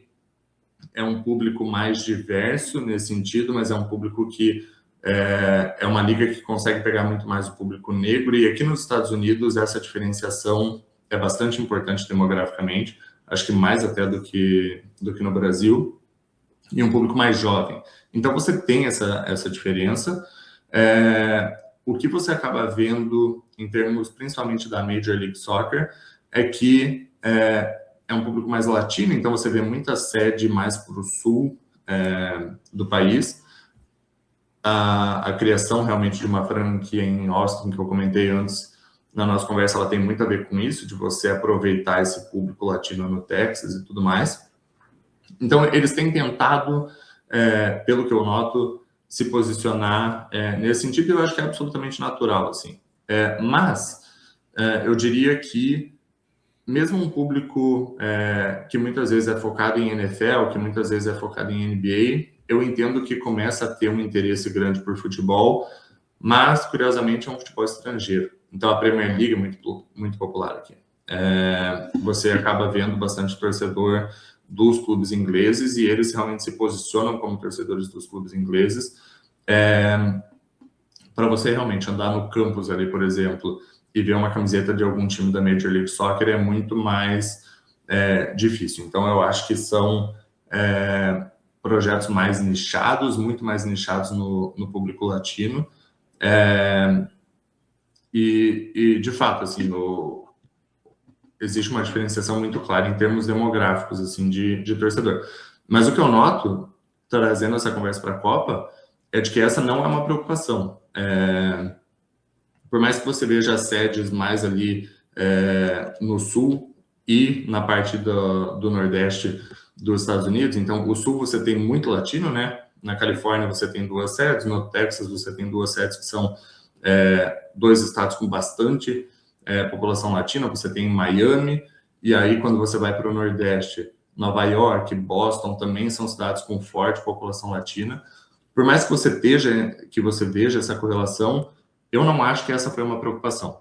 S2: é um público mais diverso nesse sentido, mas é um público que é uma liga que consegue pegar muito mais o público negro, e aqui nos Estados Unidos essa diferenciação é bastante importante demograficamente, acho que mais até do que no Brasil, e um público mais jovem. Então você tem essa diferença. O que você acaba vendo em termos principalmente da Major League Soccer é que é um público mais latino, então você vê muita sede mais para o sul do país. A criação realmente de uma franquia em Austin, que eu comentei antes na nossa conversa, ela tem muito a ver com isso, de você aproveitar esse público latino no Texas e tudo mais. Então, eles têm tentado, pelo que eu noto, se posicionar nesse sentido, e eu acho que é absolutamente natural, assim. Mas eu diria que mesmo um público que muitas vezes é focado em NFL, que muitas vezes é focado em NBA, eu entendo que começa a ter um interesse grande por futebol, mas, curiosamente, é um futebol estrangeiro. Então, a Premier League é muito, muito popular aqui. Você acaba vendo bastante torcedor dos clubes ingleses, e eles realmente se posicionam como torcedores dos clubes ingleses. Para você realmente andar no campus ali, por exemplo, e ver uma camiseta de algum time da Major League Soccer é muito mais difícil. Então, eu acho que são projetos mais nichados, muito mais nichados no público latino. E de fato, assim, existe uma diferenciação muito clara em termos demográficos, assim, de torcedor. Mas o que eu noto, trazendo essa conversa para a Copa, é de que essa não é uma preocupação. Por mais que você veja sedes mais ali no sul e na parte do nordeste dos Estados Unidos, então o sul você tem muito latino, né? Na Califórnia você tem 2 sedes, no Texas você tem 2 sedes que são 2 estados com bastante população latina, você tem Miami, e aí quando você vai para o nordeste, Nova York, Boston também são cidades com forte população latina. Por mais que você veja essa correlação, eu não acho que essa foi uma preocupação.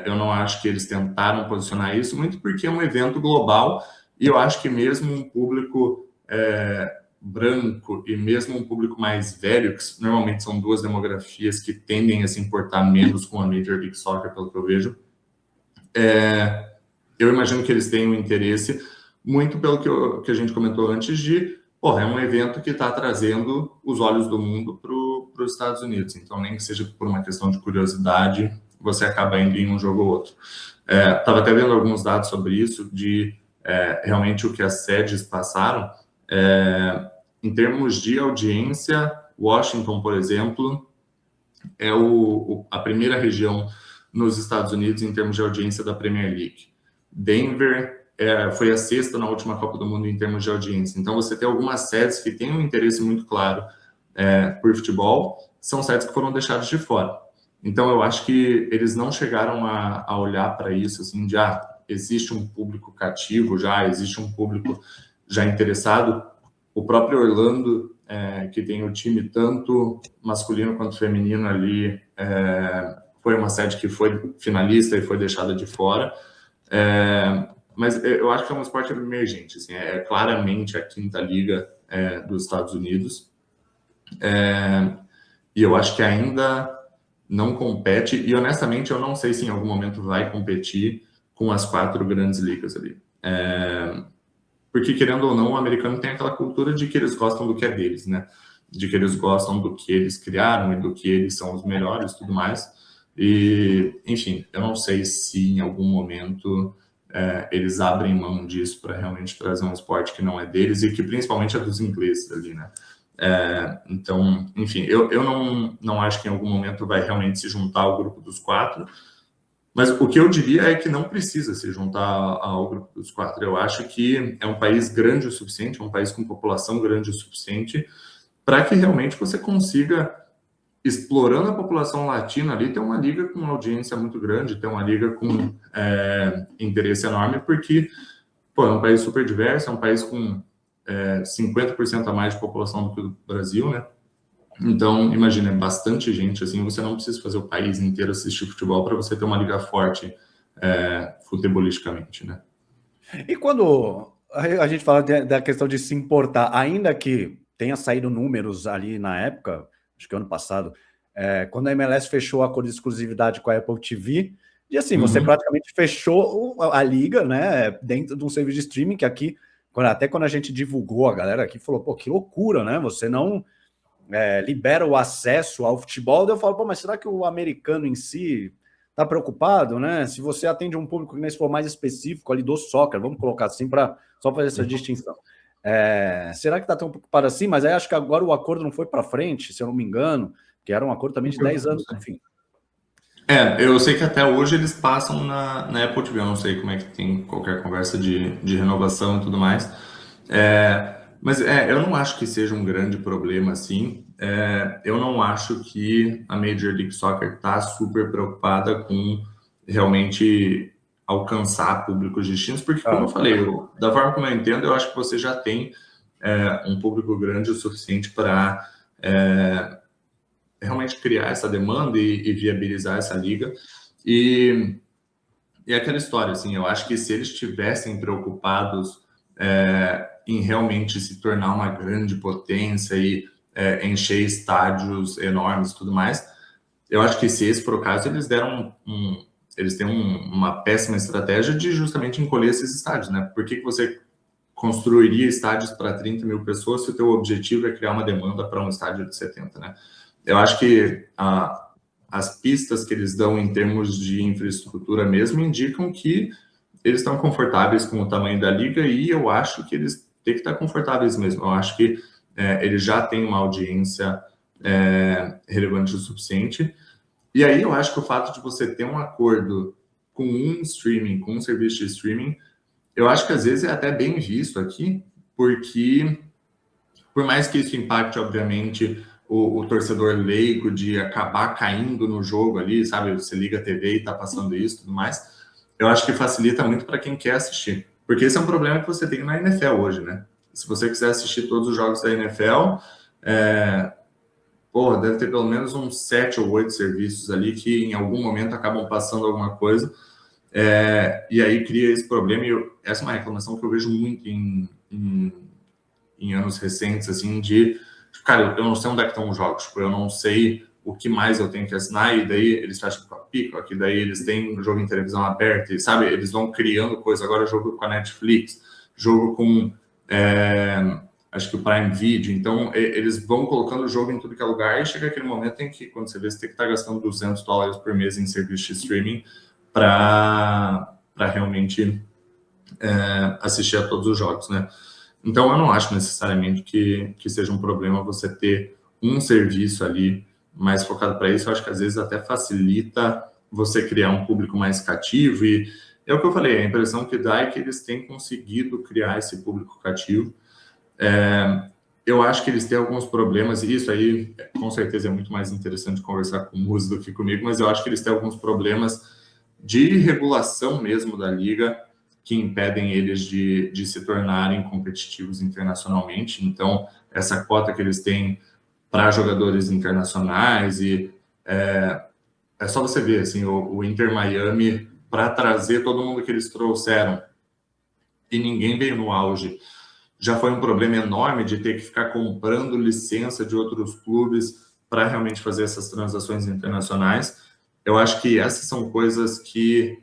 S2: Eu não acho que eles tentaram posicionar isso, muito porque é um evento global, e eu acho que mesmo um público branco e mesmo um público mais velho, que normalmente são 2 demografias que tendem a se importar menos com a Major League Soccer, pelo que eu vejo, eu imagino que eles tenham interesse, muito pelo que a gente comentou antes de, é um evento que está trazendo os olhos do mundo para os Estados Unidos, então nem que seja por uma questão de curiosidade, você acaba indo em um jogo ou outro. Estava até vendo alguns dados sobre isso, de realmente o que as sedes passaram. Em termos de audiência, Washington, por exemplo, é a primeira região nos Estados Unidos em termos de audiência da Premier League. Denver foi a 6ª na última Copa do Mundo em termos de audiência. Então, você tem algumas sedes que têm um interesse muito claro por futebol, são sedes que foram deixadas de fora. Então, eu acho que eles não chegaram a olhar para isso, assim, de existe um público cativo já, existe um público já interessado. O próprio Orlando, que tem o time tanto masculino quanto feminino ali, foi uma sede que foi finalista e foi deixada de fora. Mas eu acho que é um esporte emergente, assim, é claramente a 5ª liga dos Estados Unidos. E eu acho que ainda não compete, e honestamente eu não sei se em algum momento vai competir com as 4 grandes ligas ali. porque, querendo ou não, o americano tem aquela cultura de que eles gostam do que é deles, né? De que eles gostam do que eles criaram e do que eles são os melhores e tudo mais. E, enfim, eu não sei se em algum momento eles abrem mão disso para realmente trazer um esporte que não é deles e que principalmente é dos ingleses ali, né? Então, enfim, eu não acho que em algum momento vai realmente se juntar ao grupo dos 4, mas o que eu diria é que não precisa se juntar ao grupo dos 4. Eu acho que é um país grande o suficiente, é um país com população grande o suficiente para que realmente você consiga, explorando a população latina ali, ter uma liga com uma audiência muito grande, ter uma liga com interesse enorme, porque pô, é um país super diverso, é um país com 50% a mais de população do que o Brasil, né? Então, imagina, é bastante gente, assim, você não precisa fazer o país inteiro assistir futebol para você ter uma liga forte futebolisticamente, né?
S1: E quando a gente fala da questão de se importar, ainda que tenha saído números ali na época, acho que ano passado, quando a MLS fechou o acordo de exclusividade com a Apple TV, e assim, você praticamente fechou a liga, né, dentro de um serviço de streaming, que aqui, até quando a gente divulgou, a galera aqui falou, pô, que loucura, né, você não libera o acesso ao futebol, daí eu falo, pô, mas será que o americano em si está preocupado, né? Se você atende um público que nem se for mais específico ali do soccer, vamos colocar assim, para só fazer essa distinção. Será que está tão preocupado assim? Mas aí acho que agora o acordo não foi para frente, se eu não me engano, que era um acordo também de 10 anos, enfim.
S2: Eu sei que até hoje eles passam na Apple TV, eu não sei como é que tem qualquer conversa de renovação e tudo mais. Mas eu não acho que seja um grande problema assim. Eu não acho que a Major League Soccer está super preocupada com realmente alcançar públicos distintos, porque, como eu falei, da forma como eu entendo, eu acho que você já tem um público grande o suficiente para realmente criar essa demanda e viabilizar essa liga. E aquela história, assim, eu acho que se eles estivessem preocupados em realmente se tornar uma grande potência e encher estádios enormes e tudo mais, eu acho que se esse for o caso, eles deram eles têm uma péssima estratégia de justamente encolher esses estádios, né? Por que você construiria estádios para 30 mil pessoas se o teu objetivo é criar uma demanda para um estádio de 70, né? Eu acho que as pistas que eles dão em termos de infraestrutura mesmo indicam que eles estão confortáveis com o tamanho da liga e eu acho que eles têm que estar confortáveis mesmo. Eu acho que eles já têm uma audiência relevante o suficiente. E aí eu acho que o fato de você ter um acordo com um streaming, com um serviço de streaming, eu acho que às vezes é até bem visto aqui, porque por mais que isso impacte, obviamente, o torcedor leigo de acabar caindo no jogo ali, sabe? Você liga a TV e tá passando isso e tudo mais. Eu acho que facilita muito para quem quer assistir. Porque esse é um problema que você tem na NFL hoje, né? Se você quiser assistir todos os jogos da NFL, deve ter pelo menos uns 7 ou 8 serviços ali que em algum momento acabam passando alguma coisa. E aí cria esse problema. E essa é uma reclamação que eu vejo muito em anos recentes, assim, cara, eu não sei onde é que estão os jogos, tipo, eu não sei o que mais eu tenho que assinar, e daí eles fecham com a Peacock, daí eles têm um jogo em televisão aberta, e sabe, eles vão criando coisa, agora jogo com a Netflix, jogo com, acho que o Prime Video, então eles vão colocando o jogo em tudo que é lugar, e chega aquele momento em que, quando você vê, você tem que estar gastando $200 por mês em serviço de streaming para realmente assistir a todos os jogos, né? Então, eu não acho necessariamente que seja um problema você ter um serviço ali mais focado para isso. Eu acho que às vezes até facilita você criar um público mais cativo. E é o que eu falei, a impressão que dá é que eles têm conseguido criar esse público cativo. Eu acho que eles têm alguns problemas, e isso aí com certeza é muito mais interessante conversar com o Muzi do que comigo, mas eu acho que eles têm alguns problemas de regulação mesmo da liga, que impedem eles de se tornarem competitivos internacionalmente. Então, essa cota que eles têm para jogadores internacionais, e é só você ver, assim, o Inter Miami, para trazer todo mundo que eles trouxeram, e ninguém veio no auge, já foi um problema enorme de ter que ficar comprando licença de outros clubes para realmente fazer essas transações internacionais. Eu acho que essas são coisas que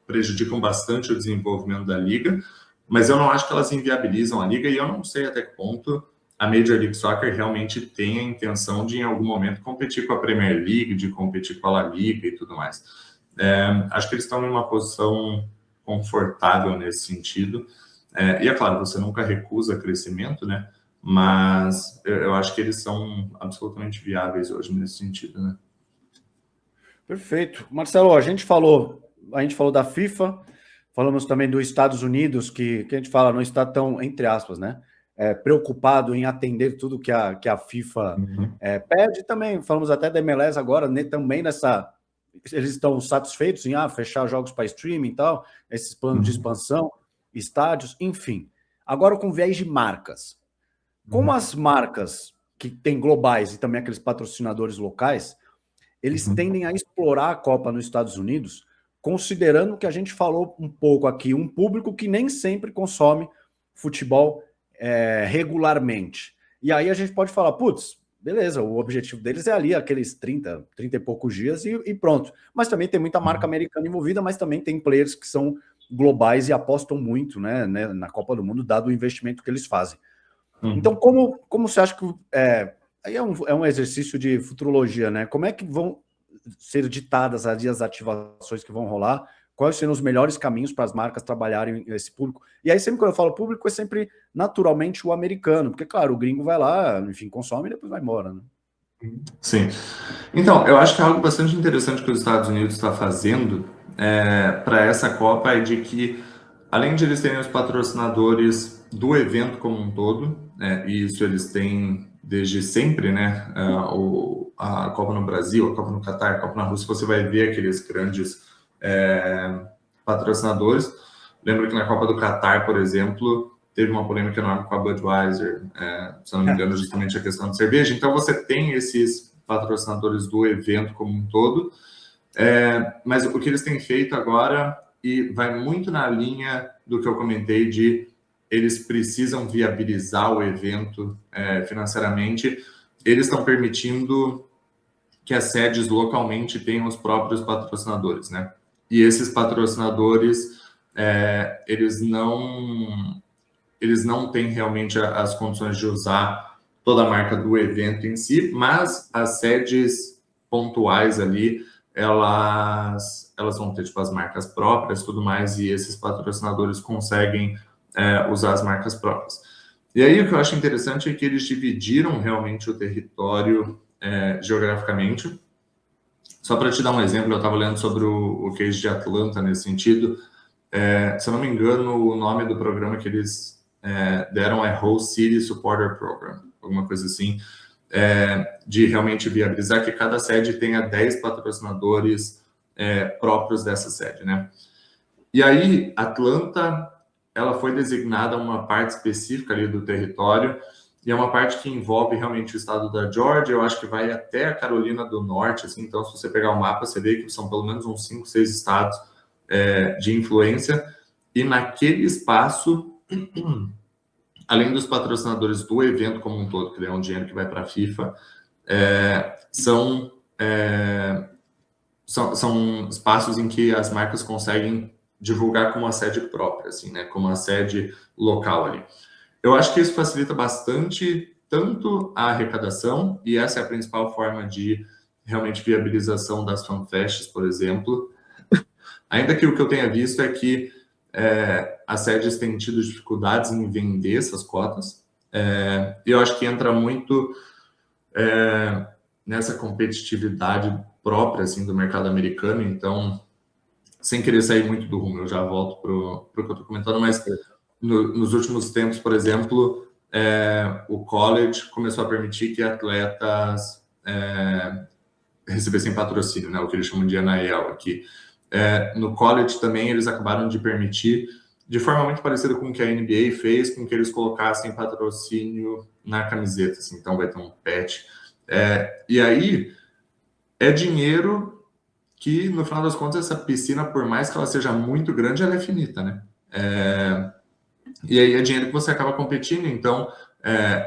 S2: prejudicam bastante o desenvolvimento da liga, mas eu não acho que elas inviabilizam a liga, e eu não sei até que ponto a Major League Soccer realmente tem a intenção de, em algum momento, competir com a Premier League, de competir com a La Liga e tudo mais. Acho que eles estão em uma posição confortável nesse sentido. E é claro, você nunca recusa crescimento, né? Mas eu acho que eles são absolutamente viáveis hoje nesse sentido, né?
S1: Perfeito. Marcelo, a gente falou da FIFA, falamos também dos Estados Unidos, que a gente fala não está tão, entre aspas, né? Preocupado em atender tudo que a FIFA pede. Também falamos até da MLS agora, né, também nessa... Eles estão satisfeitos em fechar jogos para streaming e tal, esses planos de expansão, estádios, enfim. Agora com viés de marcas. Como as marcas que têm globais e também aqueles patrocinadores locais, eles tendem a explorar a Copa nos Estados Unidos, considerando que a gente falou um pouco aqui, um público que nem sempre consome futebol regularmente. E aí a gente pode falar, putz, beleza, o objetivo deles é ali aqueles 30 e poucos dias e pronto. Mas também tem muita marca americana envolvida, mas também tem players que são globais e apostam muito, né, na Copa do Mundo, dado o investimento que eles fazem. Então, como você acha que... Aí é um exercício de futurologia, né? Como é que vão ser ditadas as ativações que vão rolar? Quais serão os melhores caminhos para as marcas trabalharem esse público? E aí, sempre quando eu falo público, é sempre naturalmente o americano, porque, claro, o gringo vai lá, enfim, consome e depois vai embora, né?
S2: Sim. Então, eu acho que algo bastante interessante que os Estados Unidos está fazendo para essa Copa é de que, além de eles terem os patrocinadores do evento como um todo, e isso eles têm desde sempre, né? A Copa no Brasil, a Copa no Catar, a Copa na Rússia, você vai ver aqueles grandes patrocinadores. Lembro que na Copa do Catar, por exemplo, teve uma polêmica enorme com a Budweiser, se não me engano, justamente a questão de cerveja. Então, você tem esses patrocinadores do evento como um todo, mas o que eles têm feito agora, e vai muito na linha do que eu comentei de eles precisam viabilizar o evento financeiramente, eles estão permitindo que as sedes localmente tenham os próprios patrocinadores, né? E esses patrocinadores, eles não têm realmente as condições de usar toda a marca do evento em si, mas as sedes pontuais ali, elas vão ter tipo, as marcas próprias e tudo mais, e esses patrocinadores conseguem usar as marcas próprias. E aí o que eu acho interessante é que eles dividiram realmente o território geograficamente. Só para te dar um exemplo, eu estava lendo sobre o case de Atlanta nesse sentido. Se eu não me engano, o nome do programa que eles deram é Host City Supporter Program, alguma coisa assim, de realmente viabilizar que cada sede tenha 10 patrocinadores próprios dessa sede, né? E aí, Atlanta, ela foi designada uma parte específica ali do território, e é uma parte que envolve realmente o estado da Georgia, eu acho que vai até a Carolina do Norte, assim, então se você pegar o mapa, você vê que são pelo menos uns 5, 6 estados de influência, e naquele espaço, além dos patrocinadores do evento como um todo, que é um dinheiro que vai para a FIFA, são espaços em que as marcas conseguem divulgar como uma sede própria, assim, né, como uma sede local ali. Eu acho que isso facilita bastante tanto a arrecadação, e essa é a principal forma de realmente viabilização das fanfests, por exemplo. Ainda que o que eu tenha visto é que as sedes têm tido dificuldades em vender essas cotas, e eu acho que entra muito nessa competitividade própria assim, do mercado americano, então, sem querer sair muito do rumo, eu já volto para o que eu estou comentando, mas nos últimos tempos, por exemplo, o college começou a permitir que atletas recebessem patrocínio, né, o que eles chamam de NIL aqui. No college também eles acabaram de permitir, de forma muito parecida com o que a NBA fez, com que eles colocassem patrocínio na camiseta, assim, então vai ter um patch. E aí é dinheiro que, no final das contas, essa piscina, por mais que ela seja muito grande, ela é finita, né? E aí é dinheiro que você acaba competindo, então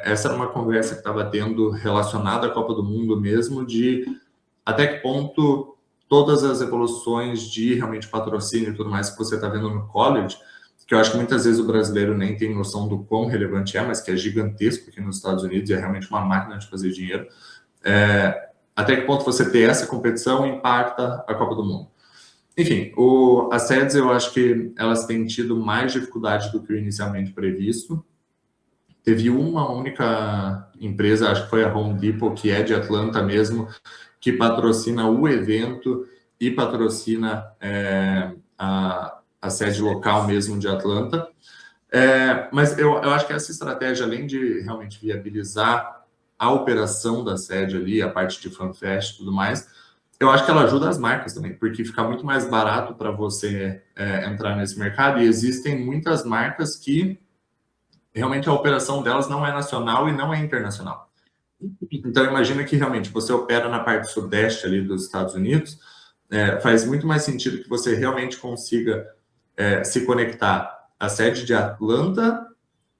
S2: essa era uma conversa que estava tendo relacionada à Copa do Mundo mesmo, de até que ponto todas as evoluções de realmente patrocínio e tudo mais que você está vendo no college, que eu acho que muitas vezes o brasileiro nem tem noção do quão relevante é, mas que é gigantesco aqui nos Estados Unidos e é realmente uma máquina de fazer dinheiro. Até que ponto você ter essa competição impacta a Copa do Mundo? Enfim, as sedes eu acho que elas têm tido mais dificuldade do que o inicialmente previsto. Teve uma única empresa, acho que foi a Home Depot, que é de Atlanta mesmo, que patrocina o evento e patrocina a sede local mesmo de Atlanta. Mas eu acho que essa estratégia, além de realmente viabilizar a operação da sede ali, a parte de FanFest e tudo mais, eu acho que ela ajuda as marcas também, porque fica muito mais barato para você entrar nesse mercado, e existem muitas marcas que realmente a operação delas não é nacional e não é internacional. Então, imagina que realmente você opera na parte sudeste ali dos Estados Unidos, faz muito mais sentido que você realmente consiga se conectar à sede de Atlanta,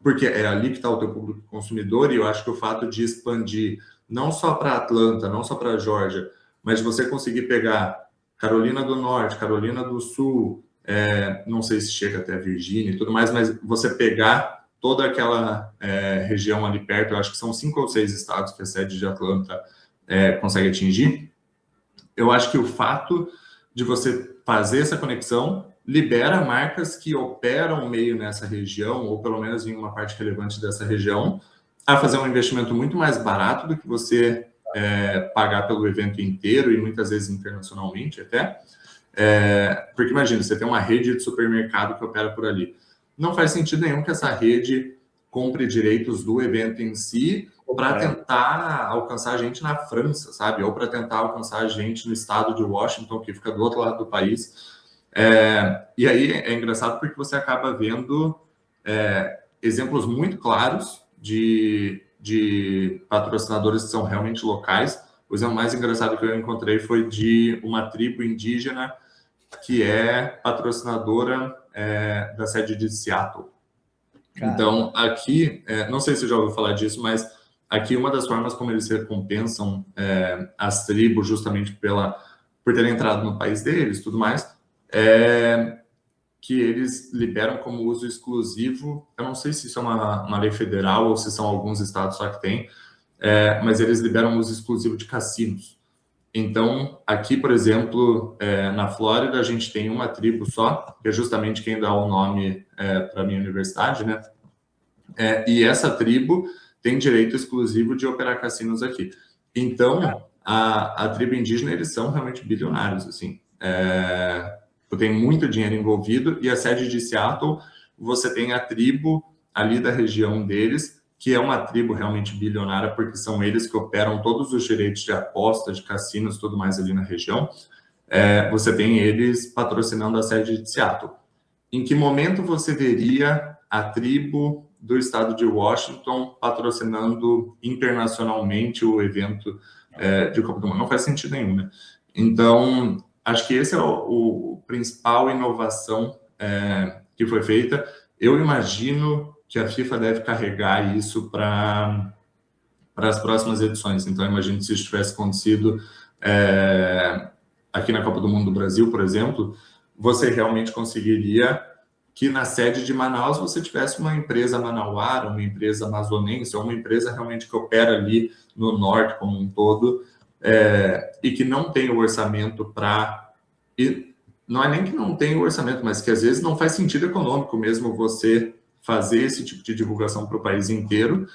S2: porque é ali que está o teu público consumidor, e eu acho que o fato de expandir não só para Atlanta, não só para Geórgia, mas você conseguir pegar Carolina do Norte, Carolina do Sul, não sei se chega até a Virgínia e tudo mais, mas você pegar toda aquela região ali perto, eu acho que são 5 ou 6 estados que a sede de Atlanta consegue atingir. Eu acho que o fato de você fazer essa conexão libera marcas que operam meio nessa região, ou pelo menos em uma parte relevante dessa região, a fazer um investimento muito mais barato do que você pagar pelo evento inteiro, e muitas vezes internacionalmente até. Porque imagina, você tem uma rede de supermercado que opera por ali. Não faz sentido nenhum que essa rede compre direitos do evento em si para tentar alcançar a gente na França, sabe? Ou para tentar alcançar a gente no estado de Washington, que fica do outro lado do país. E aí é engraçado porque você acaba vendo exemplos muito claros de patrocinadores que são realmente locais. O exemplo mais engraçado que eu encontrei foi de uma tribo indígena que é patrocinadora da sede de Seattle. Então, aqui, não sei se você já ouviu falar disso, mas aqui uma das formas como eles recompensam as tribos, justamente por terem entrado no país deles e tudo mais, que eles liberam como uso exclusivo, eu não sei se isso é uma lei federal ou se são alguns estados só que tem, mas eles liberam uso exclusivo de cassinos. Então, aqui, por exemplo, na Flórida, a gente tem uma tribo só, que é justamente quem dá o nome para a minha universidade, né? E essa tribo tem direito exclusivo de operar cassinos aqui. Então, a tribo indígena, eles são realmente bilionários, assim. Tem muito dinheiro envolvido, e a sede de Seattle, você tem a tribo ali da região deles, que é uma tribo realmente bilionária, porque são eles que operam todos os direitos de aposta, de cassinos, tudo mais ali na região. Você tem eles patrocinando a sede de Seattle. Em que momento você veria a tribo do estado de Washington patrocinando internacionalmente o evento de Copa do Mundo? Não faz sentido nenhum, né? Então, acho que esse é o principal inovação que foi feita. Eu imagino que a FIFA deve carregar isso para as próximas edições. Então, eu imagino que se isso tivesse acontecido aqui na Copa do Mundo do Brasil, por exemplo, você realmente conseguiria que na sede de Manaus você tivesse uma empresa manauara, uma empresa amazonense, ou uma empresa realmente que opera ali no norte como um todo, e que não tem o orçamento para... Não é nem que não tem o orçamento, mas que às vezes não faz sentido econômico mesmo você fazer esse tipo de divulgação para o país inteiro.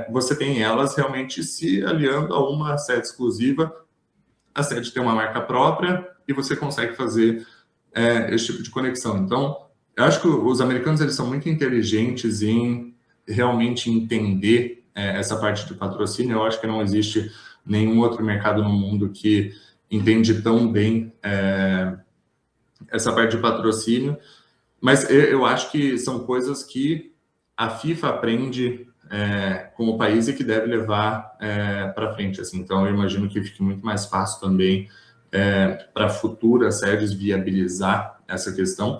S2: Você tem elas realmente se aliando a uma sede exclusiva, a sede tem uma marca própria e você consegue fazer esse tipo de conexão. Então, eu acho que os americanos eles são muito inteligentes em realmente entender essa parte de patrocínio. Eu acho que não existe nenhum outro mercado no mundo que entende tão bem essa parte de patrocínio, mas eu acho que são coisas que a FIFA aprende com o país e que deve levar para frente. Assim. Então, eu imagino que fique muito mais fácil também para futuras sedes viabilizar essa questão,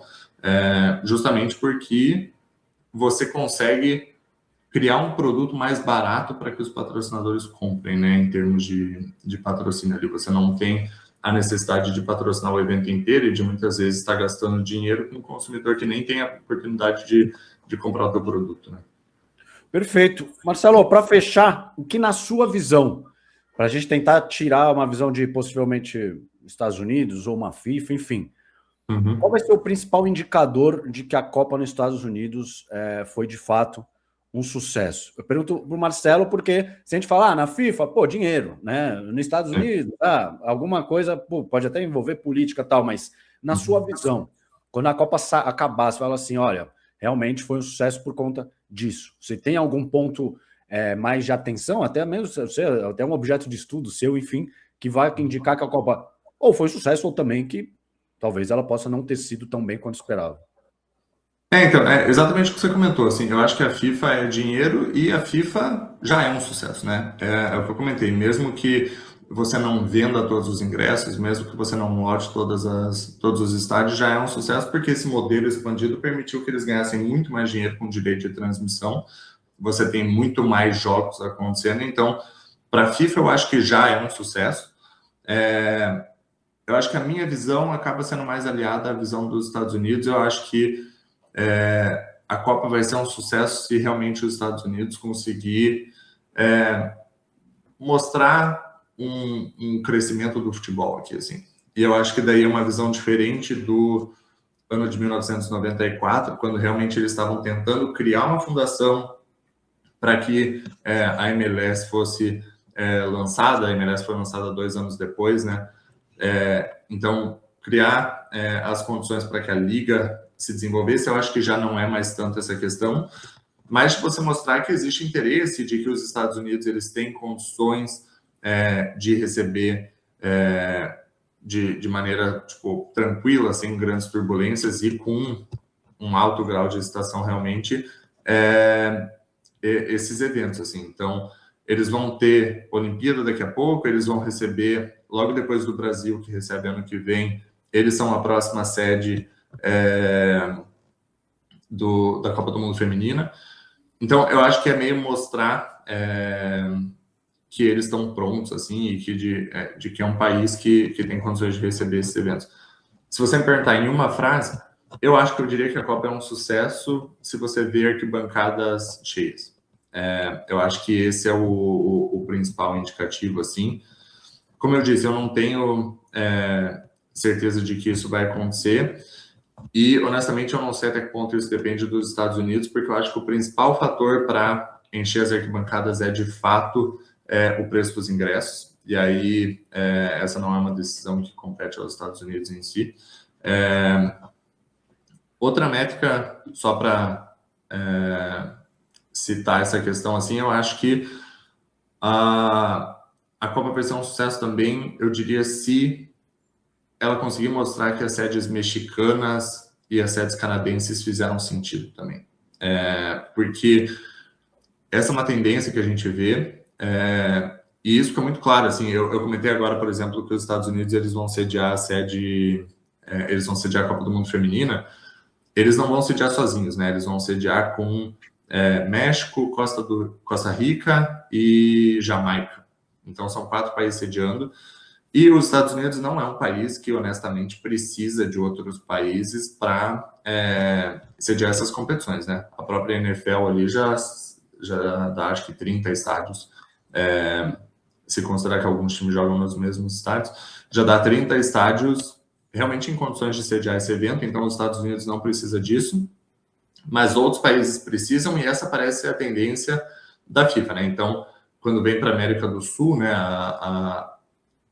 S2: justamente porque você consegue criar um produto mais barato para que os patrocinadores comprem, né, em termos de patrocínio ali. Você não tem a necessidade de patrocinar o evento inteiro e de muitas vezes estar gastando dinheiro com um consumidor que nem tem a oportunidade de comprar o teu produto, né?
S1: Perfeito. Marcelo, para fechar, o que na sua visão, para a gente tentar tirar uma visão de possivelmente Estados Unidos ou uma FIFA, enfim, qual vai ser o principal indicador de que a Copa nos Estados Unidos foi de fato um sucesso? Eu pergunto para o Marcelo porque se a gente falar na FIFA, pô, dinheiro, né? Nos Estados Unidos, alguma coisa, pô, pode até envolver política e tal, mas na sua visão, quando a Copa acabar, você fala assim, olha, realmente foi um sucesso por conta disso. Você tem algum ponto mais de atenção, até mesmo até um objeto de estudo seu, enfim, que vai indicar que a Copa ou foi sucesso ou também que talvez ela possa não ter sido tão bem quanto esperava.
S2: Então, é exatamente o que você comentou, assim, eu acho que a FIFA é dinheiro e a FIFA já é um sucesso, né? É o que eu comentei, mesmo que você não venda todos os ingressos, mesmo que você não lote todos os estádios, já é um sucesso, porque esse modelo expandido permitiu que eles ganhassem muito mais dinheiro com direito de transmissão, você tem muito mais jogos acontecendo, então, para a FIFA eu acho que já é um sucesso. Eu acho que a minha visão acaba sendo mais aliada à visão dos Estados Unidos, eu acho que a Copa vai ser um sucesso se realmente os Estados Unidos conseguir mostrar um crescimento do futebol aqui, assim. E eu acho que daí é uma visão diferente do ano de 1994, quando realmente eles estavam tentando criar uma fundação para que a MLS fosse lançada. A MLS foi lançada 2 anos depois, né? Então, criar as condições para que a liga se desenvolvesse, eu acho que já não é mais tanto essa questão, mas de você mostrar que existe interesse de que os Estados Unidos eles têm condições de receber de maneira tipo, tranquila, sem grandes turbulências e com um alto grau de excitação realmente esses eventos, assim. Então, eles vão ter Olimpíada daqui a pouco, eles vão receber, logo depois do Brasil, que recebe ano que vem, eles são a próxima sede da Copa do Mundo Feminina. Então, eu acho que é meio mostrar que eles estão prontos, assim, e que de que é um país que tem condições de receber esses eventos. Se você me perguntar em uma frase, eu acho que eu diria que a Copa é um sucesso se você ver arquibancadas cheias. Eu acho que esse é o principal indicativo, assim. Como eu disse, eu não tenho certeza de que isso vai acontecer e, honestamente, eu não sei até que ponto isso depende dos Estados Unidos, porque eu acho que o principal fator para encher as arquibancadas de fato, o preço dos ingressos. E aí, essa não é uma decisão que compete aos Estados Unidos em si. Outra métrica, só para citar essa questão, assim, eu acho que a Copa vai ser um sucesso também, eu diria, se ela conseguir mostrar que as sedes mexicanas e as sedes canadenses fizeram sentido também. Porque essa é uma tendência que a gente vê, e isso fica muito claro, assim, eu comentei agora, por exemplo, que os Estados Unidos eles vão sediar eles vão sediar a Copa do Mundo Feminina, eles não vão sediar sozinhos, né? Eles vão sediar com México, Costa Rica e Jamaica. Então, são 4 países sediando. E os Estados Unidos não é um país que, honestamente, precisa de outros países para sediar essas competições, né? A própria NFL ali já dá, acho que, 30 estádios. Se considerar que alguns times jogam nos mesmos estádios, já dá 30 estádios realmente em condições de sediar esse evento. Então, os Estados Unidos não precisa disso, mas outros países precisam, e essa parece ser a tendência da FIFA, né? Então, quando vem para a América do Sul, né,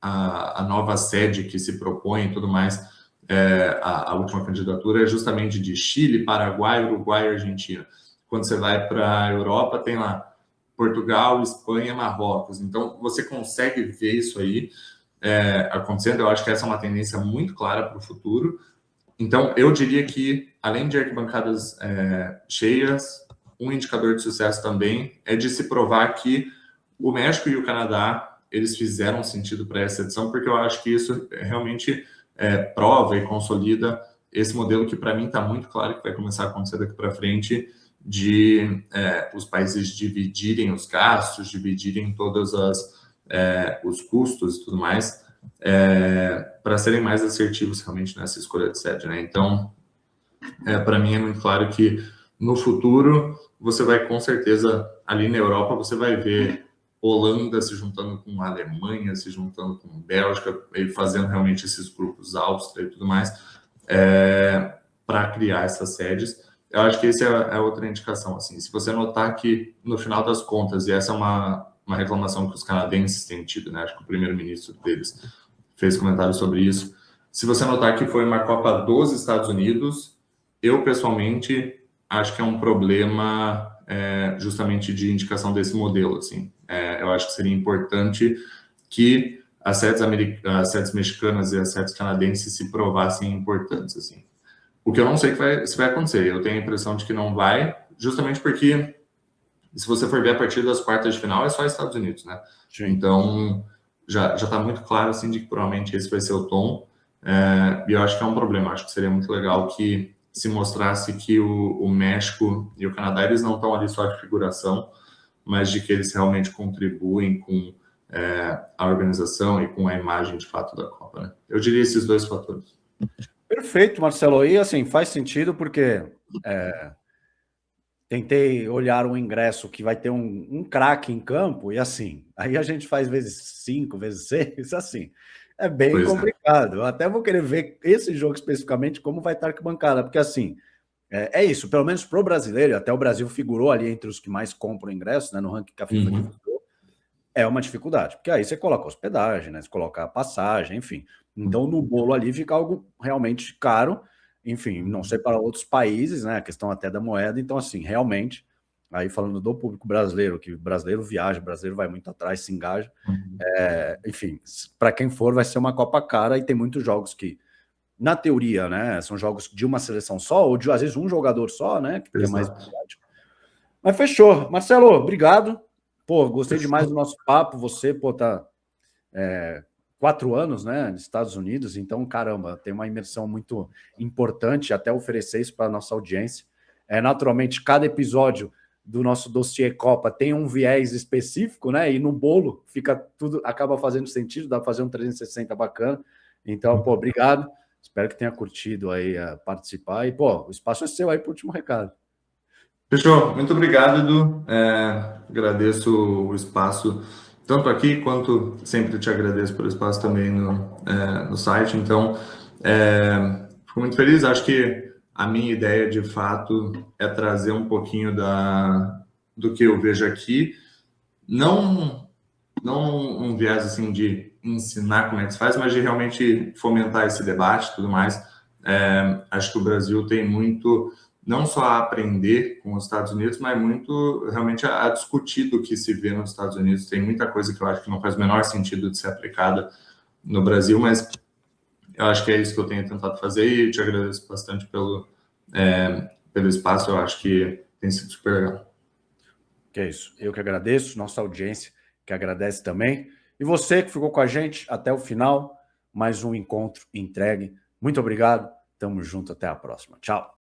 S2: a nova sede que se propõe e tudo mais, a última candidatura é justamente de Chile, Paraguai, Uruguai e Argentina. Quando você vai para a Europa, tem lá Portugal, Espanha, Marrocos. Então, você consegue ver isso aí acontecendo. Eu acho que essa é uma tendência muito clara para o futuro. Então, eu diria que, além de arquibancadas cheias, um indicador de sucesso também é de se provar que o México e o Canadá, eles fizeram sentido para essa edição, porque eu acho que isso realmente prova e consolida esse modelo que, para mim, está muito claro que vai começar a acontecer daqui para frente, de os países dividirem os gastos, dividirem todos os custos e tudo mais, para serem mais assertivos realmente nessa escolha de sede, né? Então, para mim é muito claro que no futuro você vai, com certeza, ali na Europa, você vai ver Holanda se juntando com a Alemanha, se juntando com a Bélgica, e fazendo realmente esses grupos, Áustria e tudo mais, para criar essas sedes. Eu acho que essa é outra indicação. Assim, se você notar que, no final das contas, e essa é uma reclamação que os canadenses têm tido, né? Acho que o primeiro-ministro deles fez comentário sobre isso. Se você notar que foi uma Copa dos Estados Unidos, eu, pessoalmente, acho que é um problema justamente de indicação desse modelo. Assim. Eu acho que seria importante que as sedes mexicanas e as sedes canadenses se provassem importantes. Assim. O que eu não sei se vai acontecer. Eu tenho a impressão de que não vai, justamente porque, se você for ver a partir das quartas de final, é só Estados Unidos, né? Sim. Então, já está muito claro, assim, de que provavelmente esse vai ser o tom. E eu acho que é um problema. Acho que seria muito legal que se mostrasse que o México e o Canadá, eles não estão ali só de figuração, mas de que eles realmente contribuem com a organização e com a imagem, de fato, da Copa, né? Eu diria esses dois fatores.
S1: Perfeito, Marcelo. E, assim, faz sentido porque tentei olhar um ingresso que vai ter um craque em campo e, assim, aí a gente faz vezes 5, vezes 6, assim... É bem complicado. Eu até vou querer ver esse jogo especificamente, como vai estar arquibancada, porque assim, é isso, pelo menos para o brasileiro, até o Brasil figurou ali entre os que mais compram ingressos, né, no ranking que a FIFA divulgou, é uma dificuldade, porque aí você coloca hospedagem, né, você coloca passagem, enfim. Então, no bolo ali fica algo realmente caro, enfim, não sei para outros países, né, a questão até da moeda, então assim, realmente, aí falando do público brasileiro, que o brasileiro viaja, o brasileiro vai muito atrás, se engaja, enfim, para quem for vai ser uma Copa cara e tem muitos jogos que, na teoria, né, são jogos de uma seleção só, ou de às vezes um jogador só, né, que é mais prático. Mas fechou. Marcelo, obrigado. Pô, gostei demais do nosso papo, você, pô, tá 4 anos, né, nos Estados Unidos, então, caramba, tem uma imersão muito importante, até oferecer isso para a nossa audiência. Naturalmente, cada episódio do nosso dossiê Copa tem um viés específico, né? E no bolo fica tudo, acaba fazendo sentido, dá para fazer um 360 bacana. Então, pô, obrigado. Espero que tenha curtido aí participar. E, pô, o espaço é seu aí para o último recado.
S2: Fechou. Muito obrigado, Edu. Agradeço o espaço, tanto aqui quanto sempre te agradeço pelo espaço também no site. Então, fico muito feliz. Acho que a minha ideia, de fato, é trazer um pouquinho do que eu vejo aqui. Não um viés assim de ensinar como é que se faz, mas de realmente fomentar esse debate e tudo mais. Acho que o Brasil tem muito, não só a aprender com os Estados Unidos, mas muito realmente a discutir do que se vê nos Estados Unidos. Tem muita coisa que eu acho que não faz o menor sentido de ser aplicada no Brasil, mas eu acho que é isso que eu tenho tentado fazer e te agradeço bastante pelo espaço. Eu acho que tem sido super legal.
S1: Que é isso. Eu que agradeço, nossa audiência que agradece também. E você que ficou com a gente até o final, mais um encontro entregue. Muito obrigado. Tamo junto. Até a próxima. Tchau.